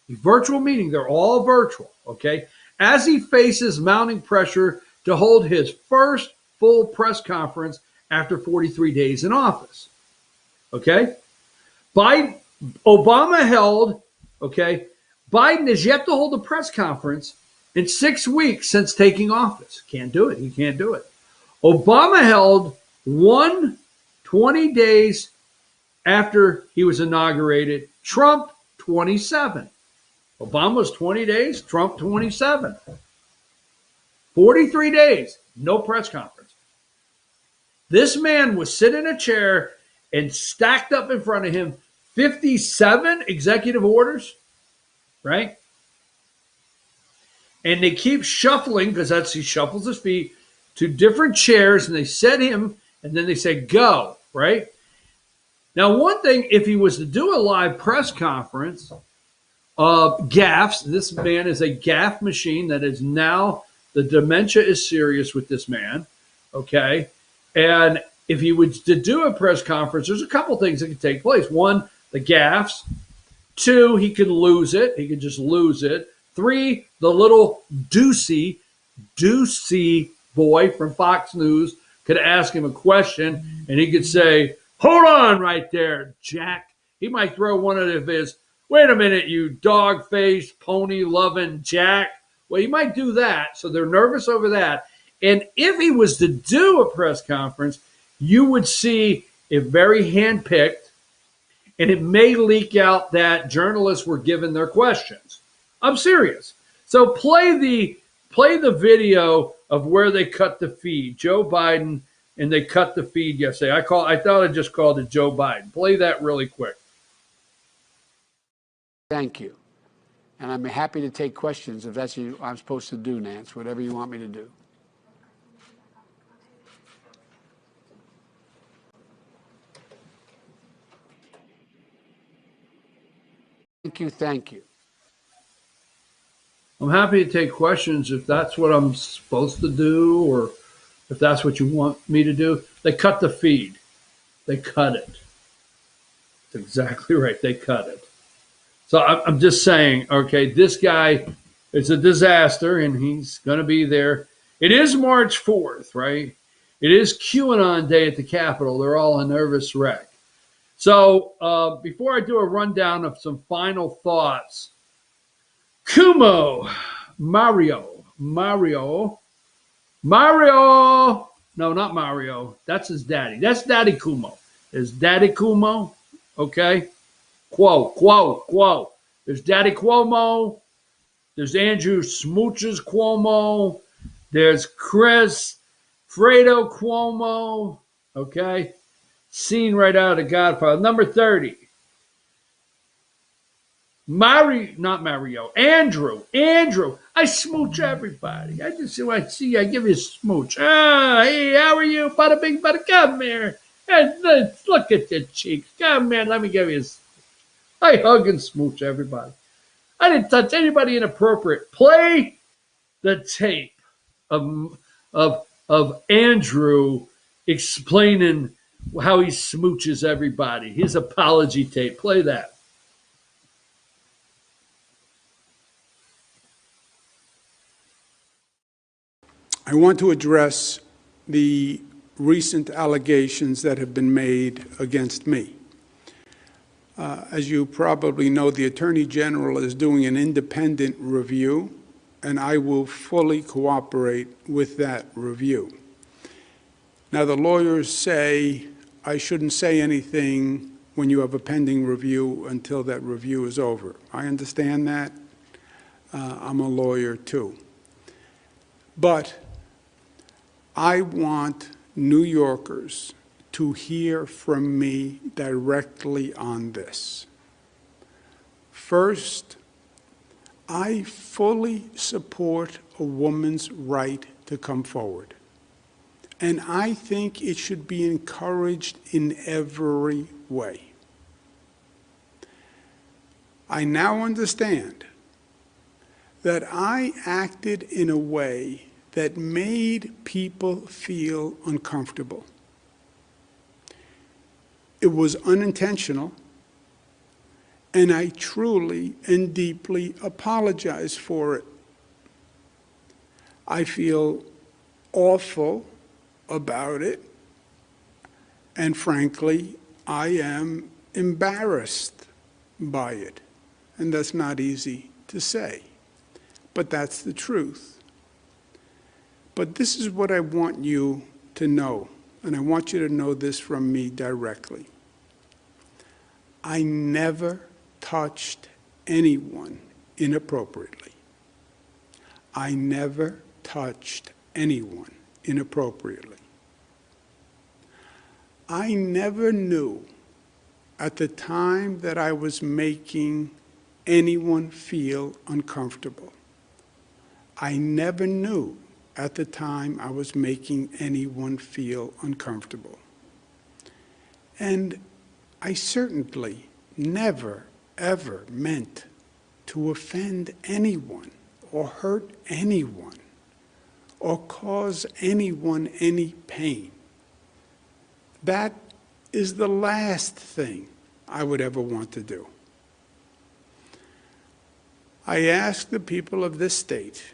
A virtual meeting, they're all virtual, okay? As he faces mounting pressure to hold his first full press conference after 43 days in office, okay? Obama held, okay? Biden is yet to hold a press conference in 6 weeks since taking office. Can't do it. He can't do it. Obama held one 20 days after he was inaugurated. Trump, 27. Obama was 20 days. Trump, 27. 43 days. No press conference. This man was sitting in a chair and stacked up in front of him 57 executive orders, right? And they keep shuffling, because he shuffles his feet to different chairs, and they set him, and then they say, go, right? Now, one thing, if he was to do a live press conference, gaffes, this man is a gaffe machine that is now, the dementia is serious with this man, okay? And if he was to do a press conference, there's a couple things that could take place. One, the gaffes. Two, he could lose it. He could just lose it. Three, the little Doocy boy from Fox News could ask him a question, and he could say, hold on right there, Jack. He might throw one of his, wait a minute, you dog-faced, pony-loving Jack. Well, he might do that, so they're nervous over that. And if he was to do a press conference, you would see it very hand-picked, and it may leak out that journalists were given their questions. I'm serious. So play the video of where they cut the feed. Joe Biden, and they cut the feed yesterday. I thought I just called it Joe Biden. Play that really quick. Thank you. And I'm happy to take questions if that's what I'm supposed to do, Nance, whatever you want me to do. Thank you. I'm happy to take questions if that's what I'm supposed to do, or if that's what you want me to do. They cut the feed. They cut it. That's exactly right. They cut it. So I'm just saying, okay, this guy is a disaster, and he's going to be there. It is March 4th, right? It is QAnon Day at the Capitol. They're all a nervous wreck. So before I do a rundown of some final thoughts, Mario. No, not Mario. That's his daddy. That's Daddy Cuomo. There's Daddy Cuomo, okay? Quo. There's Daddy Cuomo. There's Andrew Smooches Cuomo. There's Chris Fredo Cuomo, okay? Scene right out of The Godfather. Number 30. Andrew. I smooch everybody. I give you a smooch. Hey, how are you? Bada bing, bada, come here. And let's look at your cheeks. Come here, let me give you a smooch. I hug and smooch everybody. I didn't touch anybody inappropriate. Play the tape of Andrew explaining how he smooches everybody. His apology tape. Play that. I want to address the recent allegations that have been made against me. As you probably know, the Attorney General is doing an independent review, and I will fully cooperate with that review. Now, the lawyers say I shouldn't say anything when you have a pending review until that review is over. I understand that. I'm a lawyer too. But I want New Yorkers to hear from me directly on this. First, I fully support a woman's right to come forward. And I think it should be encouraged in every way. I now understand that I acted in a way that made people feel uncomfortable. It was unintentional, and I truly and deeply apologize for it. I feel awful about it, and frankly, I am embarrassed by it, and that's not easy to say, but that's the truth. But this is what I want you to know, and I want you to know this from me directly. I never touched anyone inappropriately. I never touched anyone inappropriately. I never knew at the time that I was making anyone feel uncomfortable. I never knew at the time I was making anyone feel uncomfortable. And I certainly never, ever meant to offend anyone or hurt anyone or cause anyone any pain. That is the last thing I would ever want to do. I ask the people of this state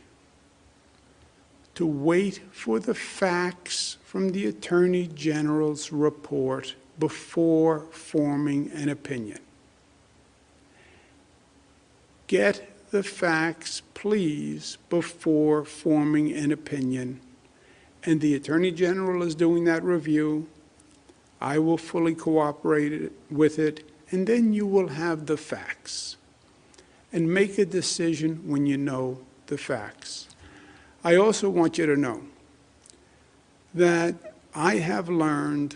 to wait for the facts from the Attorney General's report before forming an opinion. Get the facts, please, before forming an opinion. And the Attorney General is doing that review. I will fully cooperate with it, and then you will have the facts. And make a decision when you know the facts. I also want you to know that I have learned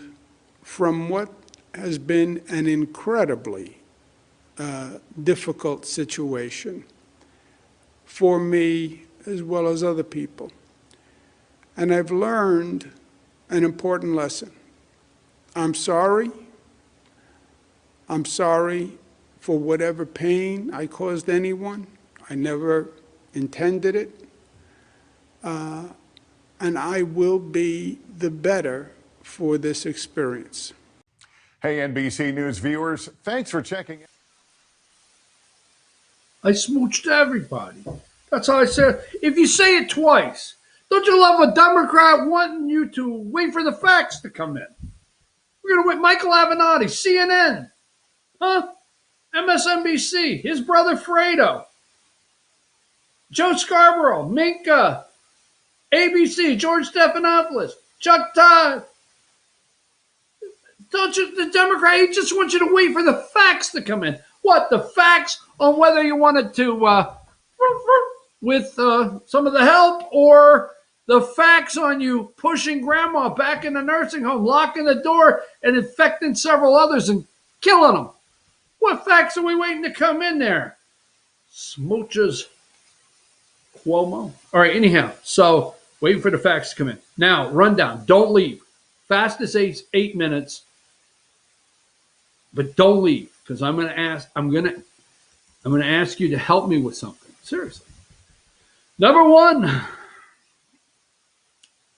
from what has been an incredibly difficult situation for me as well as other people. And I've learned an important lesson. I'm sorry. I'm sorry for whatever pain I caused anyone. I never intended it. And I will be the better for this experience. Hey, NBC News viewers, thanks for checking in. I smooched everybody. That's how I said. If you say it twice, don't you love a Democrat wanting you to wait for the facts to come in? We're going to wait. Michael Avenatti, CNN, MSNBC, his brother Fredo, Joe Scarborough, Minka, ABC, George Stephanopoulos, Chuck Todd. Don't you, the Democrat, he just wants you to wait for the facts to come in. What, the facts on whether you wanted to, with some of the help, or the facts on you pushing grandma back in the nursing home, locking the door and infecting several others and killing them? What facts are we waiting to come in there? Smooches Cuomo. All right, anyhow, so waiting for the facts to come in. Now, rundown. Don't leave. Fastest 8 minutes, but don't leave, because I'm going to ask you to help me with something. Seriously. Number one,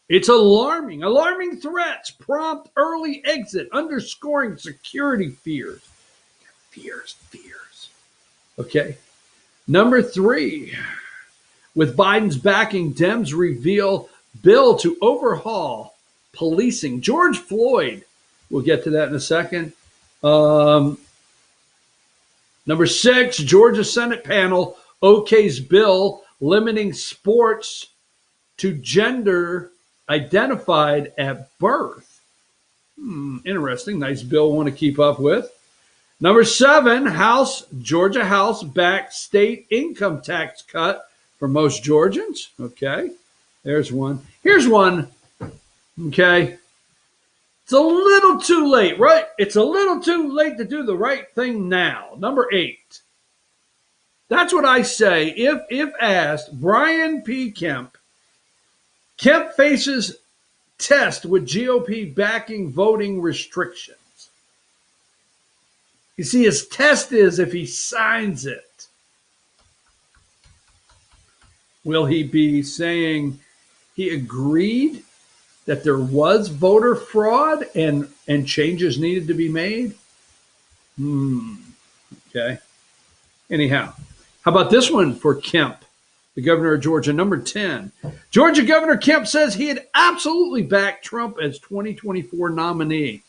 it's alarming. Alarming threats prompt early exit, underscoring security fears. Fears. Okay. Number three, with Biden's backing, Dems reveal bill to overhaul policing. George Floyd, we'll get to that in a second. Number six, Georgia Senate panel okays bill limiting sports to gender identified at birth. Interesting. Nice bill I want to keep up with. Number 7, Georgia House backed state income tax cut for most Georgians. Okay, there's one. Here's one. Okay, it's a little too late, right? It's a little too late to do the right thing now. Number 8. That's what I say. If asked, Brian P. Kemp faces test with GOP backing voting restrictions. You see, his test is if he signs it. Will he be saying he agreed that there was voter fraud and changes needed to be made? Okay. Anyhow, how about this one for Kemp, the governor of Georgia? Number 10. Georgia Governor Kemp says he had absolutely backed Trump as 2024 nominee.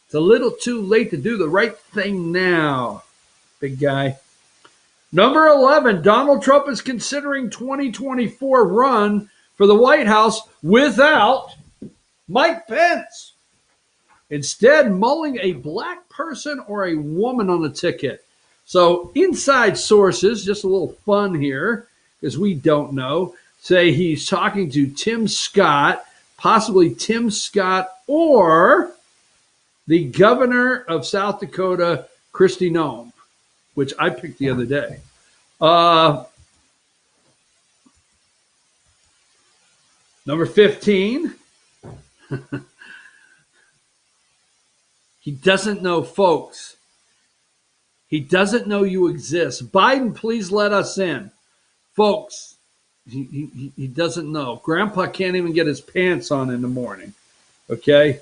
It's a little too late to do the right thing now, big guy. Number 11. Donald Trump is considering 2024 run for the White House without Mike Pence, instead mulling a black person or a woman on the ticket. So inside sources, just a little fun here, because we don't know, say he's talking to Tim Scott, possibly Tim Scott or the governor of South Dakota, Kristi Noem, which I picked the other day. Number 15. He doesn't know, folks. He doesn't know you exist. Biden, please let us in. Folks, he doesn't know. Grandpa can't even get his pants on in the morning. Okay?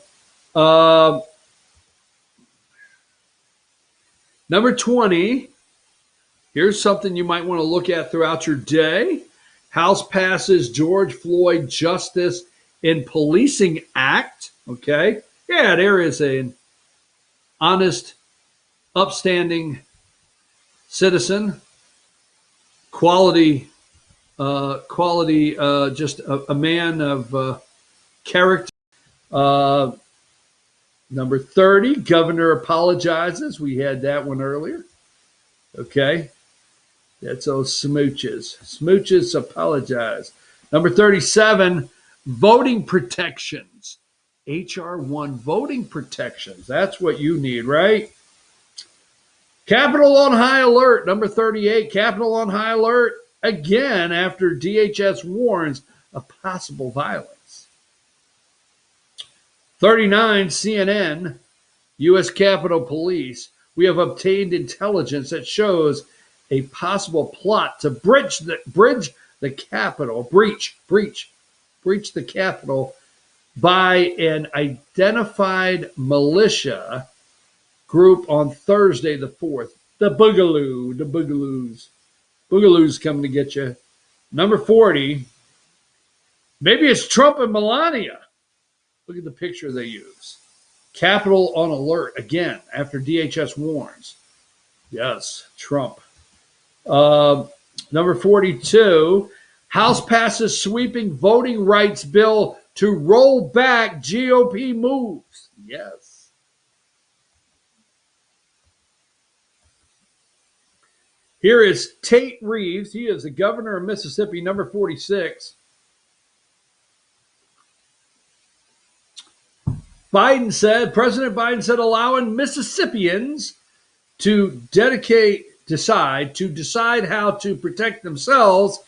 Number 20. Here's something you might want to look at throughout your day. House passes George Floyd Justice in Policing Act. Okay? Yeah, there is an honest, upstanding citizen, quality, just a man of character. Number 30, governor apologizes. We had that one earlier. Okay. That's those smooches. Smooches apologize. Number 37, voting protections. H.R. 1, voting protections. That's what you need, right? Capitol on high alert. Number 38, Capitol on high alert again after DHS warns of possible violence. 39, CNN, U.S. Capitol Police. We have obtained intelligence that shows a possible plot to breach the Capitol, breach the Capitol by an identified militia group on Thursday the 4th. The Boogaloos coming to get you. Number 40, maybe it's Trump and Melania. Look at the picture they use. Capitol on alert again after DHS warns. Yes, Trump. Number 42, House passes sweeping voting rights bill to roll back GOP moves. Yes. Here is Tate Reeves. He is the governor of Mississippi, number 46. President Biden said allowing Mississippians to decide how to protect themselves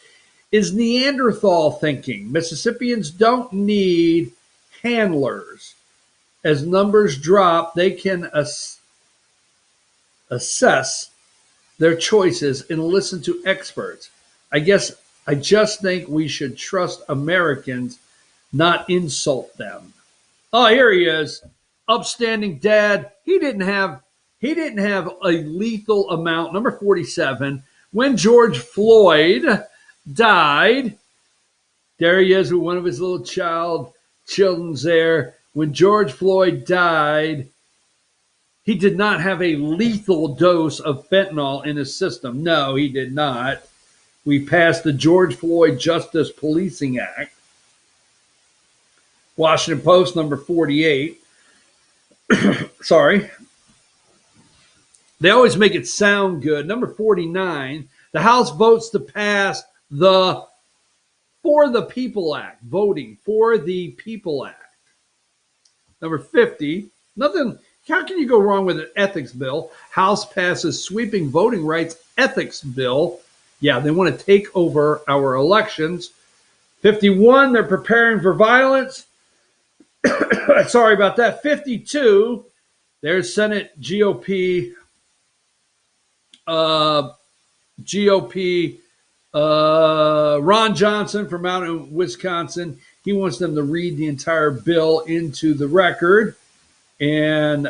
is Neanderthal thinking. Mississippians don't need handlers. As numbers drop, they can assess their choices and listen to experts. I just think we should trust Americans, not insult them. Oh, here he is. Upstanding dad. He didn't have a lethal amount. Number 47. When George Floyd died, there he is with one of his little children's there. When George Floyd died, he did not have a lethal dose of fentanyl in his system. No, he did not. We passed the George Floyd Justice Policing Act. Washington Post, number 48. Sorry. They always make it sound good. Number 49, the House votes to pass the For the People Act, voting for the People Act. Number 50, nothing. How can you go wrong with an ethics bill? House passes sweeping voting rights ethics bill. Yeah, they want to take over our elections. 51, they're preparing for violence. Sorry about that. 52, there's Senate GOP. Ron Johnson from out in Wisconsin. He wants them to read the entire bill into the record. And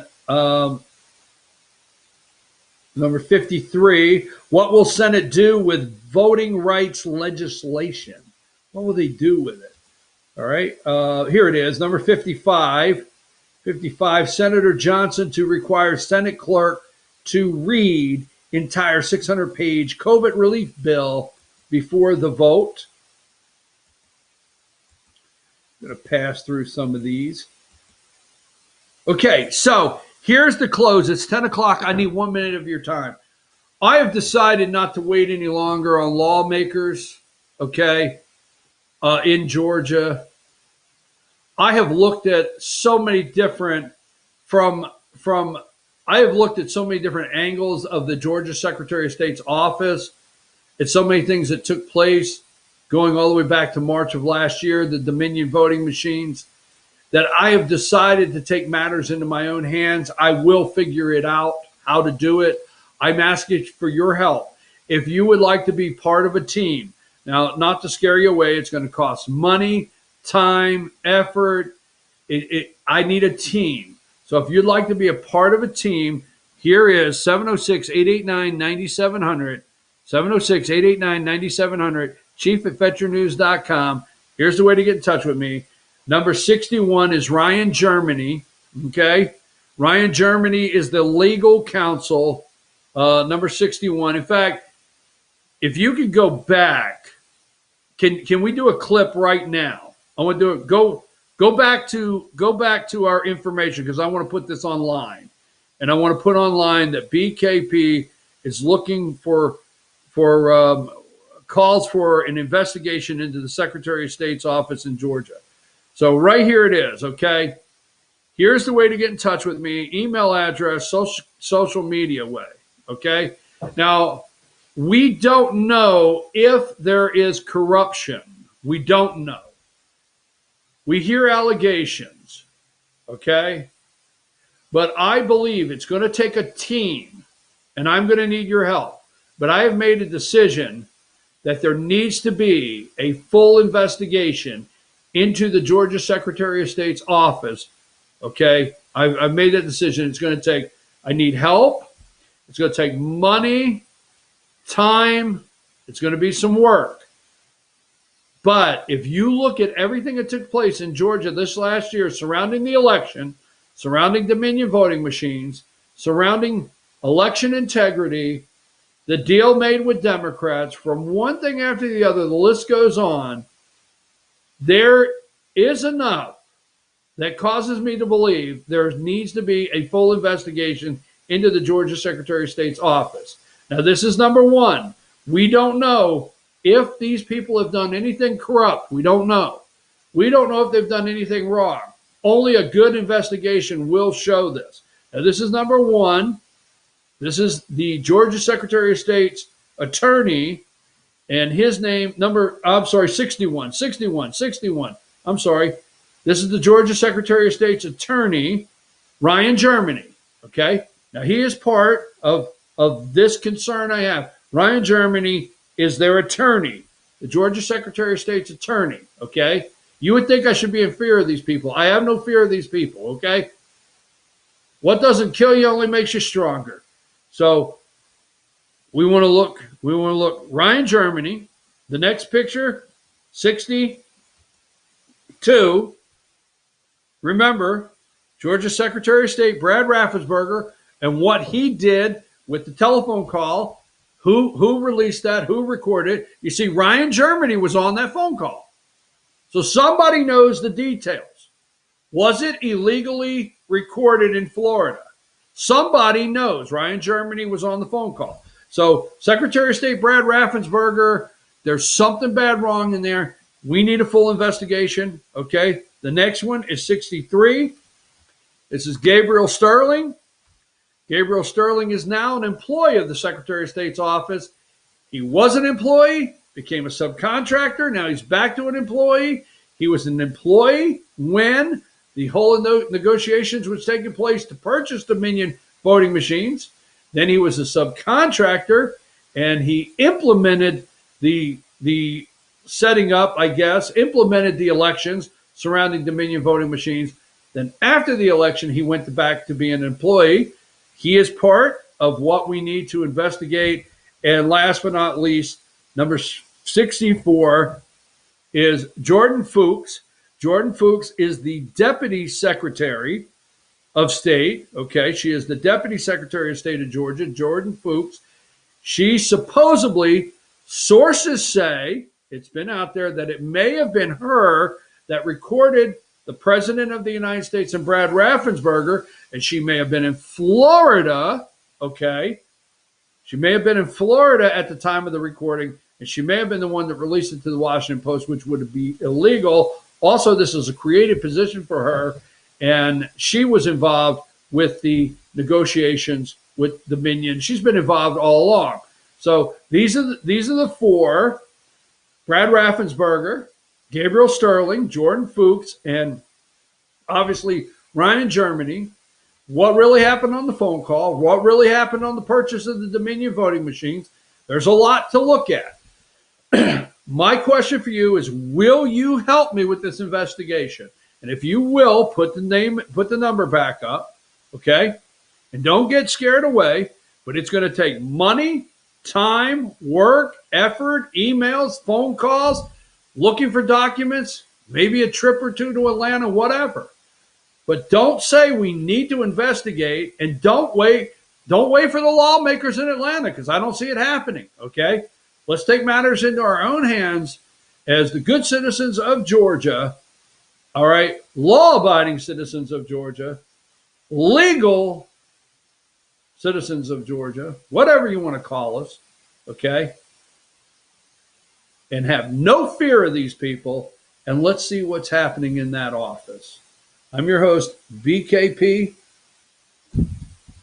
number 53, what will Senate do with voting rights legislation? What will they do with it? All right, here it is, number 55. 55, Senator Johnson to require Senate clerk to read entire 600-page COVID relief bill before the vote. I'm going to pass through some of these. Okay, so here's the close. It's 10 o'clock. I need 1 minute of your time. I have decided not to wait any longer on lawmakers, okay, in Georgia. I have looked at so many different I have looked at so many different angles of the Georgia Secretary of State's office. It's so many things that took place going all the way back to March of last year, the Dominion voting machines, that I have decided to take matters into my own hands. I will figure it out, how to do it. I'm asking for your help. If you would like to be part of a team, now, not to scare you away, it's going to cost money, time, effort. I need a team. So if you'd like to be a part of a team, here is 706-889-9700, 706-889-9700, chief@veterannews.com. Here's the way to get in touch with me. Number 61 is Ryan Germany, okay? Ryan Germany is the legal counsel, number 61. In fact, if you could go back, can we do a clip right now? I want to do it. Go back to our information, because I want to put this online, and I want to put online that BKP is looking for calls for an investigation into the Secretary of State's office in Georgia. So right here it is. Okay, here's the way to get in touch with me: email address, social media way. Okay, now we don't know if there is corruption. We don't know. We hear allegations, okay? But I believe it's going to take a team, and I'm going to need your help. But I have made a decision that there needs to be a full investigation into the Georgia Secretary of State's office, okay? I've made that decision. It's going to take, I need help. It's going to take money, time. It's going to be some work. But if you look at everything that took place in Georgia this last year surrounding the election, surrounding Dominion voting machines, surrounding election integrity, the deal made with Democrats, from one thing after the other, the list goes on, there is enough that causes me to believe there needs to be a full investigation into the Georgia Secretary of State's office. Now, this is number one. We don't know if these people have done anything corrupt. We don't know. We don't know if they've done anything wrong. Only a good investigation will show this. Now, this is number one. This is the Georgia Secretary of State's attorney, and his name, 61. I'm sorry. This is the Georgia Secretary of State's attorney, Ryan Germany. Okay? Now, he is part of this concern I have. Ryan Germany is their attorney, the Georgia Secretary of State's attorney, okay? You would think I should be in fear of these people. I have no fear of these people, okay? What doesn't kill you only makes you stronger. So we want to look, Ryan Germany, the next picture, 62. Remember, Georgia Secretary of State Brad Raffensperger and what he did with the telephone call. Who released that? Who recorded it? You see, Ryan Germany was on that phone call. So somebody knows the details. Was it illegally recorded in Florida? Somebody knows. Ryan Germany was on the phone call. So Secretary of State Brad Raffensperger, there's something bad wrong in there. We need a full investigation, okay? The next one is 63. This is Gabriel Sterling. Gabriel Sterling is now an employee of the Secretary of State's office. He was an employee, became a subcontractor. Now he's back to an employee. He was an employee when the whole negotiations was taking place to purchase Dominion voting machines. Then he was a subcontractor, and he implemented the setting up, I guess, implemented the elections surrounding Dominion voting machines. Then after the election, he went back to being an employee. He is part of what we need to investigate. And last but not least, number 64 is Jordan Fuchs. Jordan Fuchs is the Deputy Secretary of State. Okay, she is the Deputy Secretary of State of Georgia, Jordan Fuchs. She supposedly, sources say, it's been out there, that it may have been her that recorded the President of the United States and Brad Raffensperger, and she may have been in Florida, okay? She may have been in Florida at the time of the recording, and she may have been the one that released it to the Washington Post, which would be illegal. Also, this is a creative position for her, and she was involved with the negotiations with Dominion. She's been involved all along. So these are the four: Brad Raffensperger, Gabriel Sterling, Jordan Fuchs, and obviously Ryan Germany. What really happened on the phone call? What really happened on the purchase of the Dominion voting machines? There's a lot to look at. My question for you is, will you help me with this investigation? And if you will, put the number back up, okay? And don't get scared away, but it's going to take money, time, work, effort, emails, phone calls, looking for documents, maybe a trip or two to Atlanta, whatever. But don't say we need to investigate, and don't wait for the lawmakers in Atlanta, because I don't see it happening, okay? Let's take matters into our own hands as the good citizens of Georgia, all right, law-abiding citizens of Georgia, legal citizens of Georgia, whatever you want to call us, okay? And have no fear of these people, and let's see what's happening in that office. I'm your host, BKP.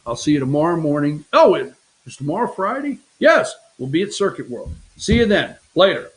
I'll see you tomorrow morning. Oh, is tomorrow Friday? Yes, we'll be at Circuit World. See you then. Later.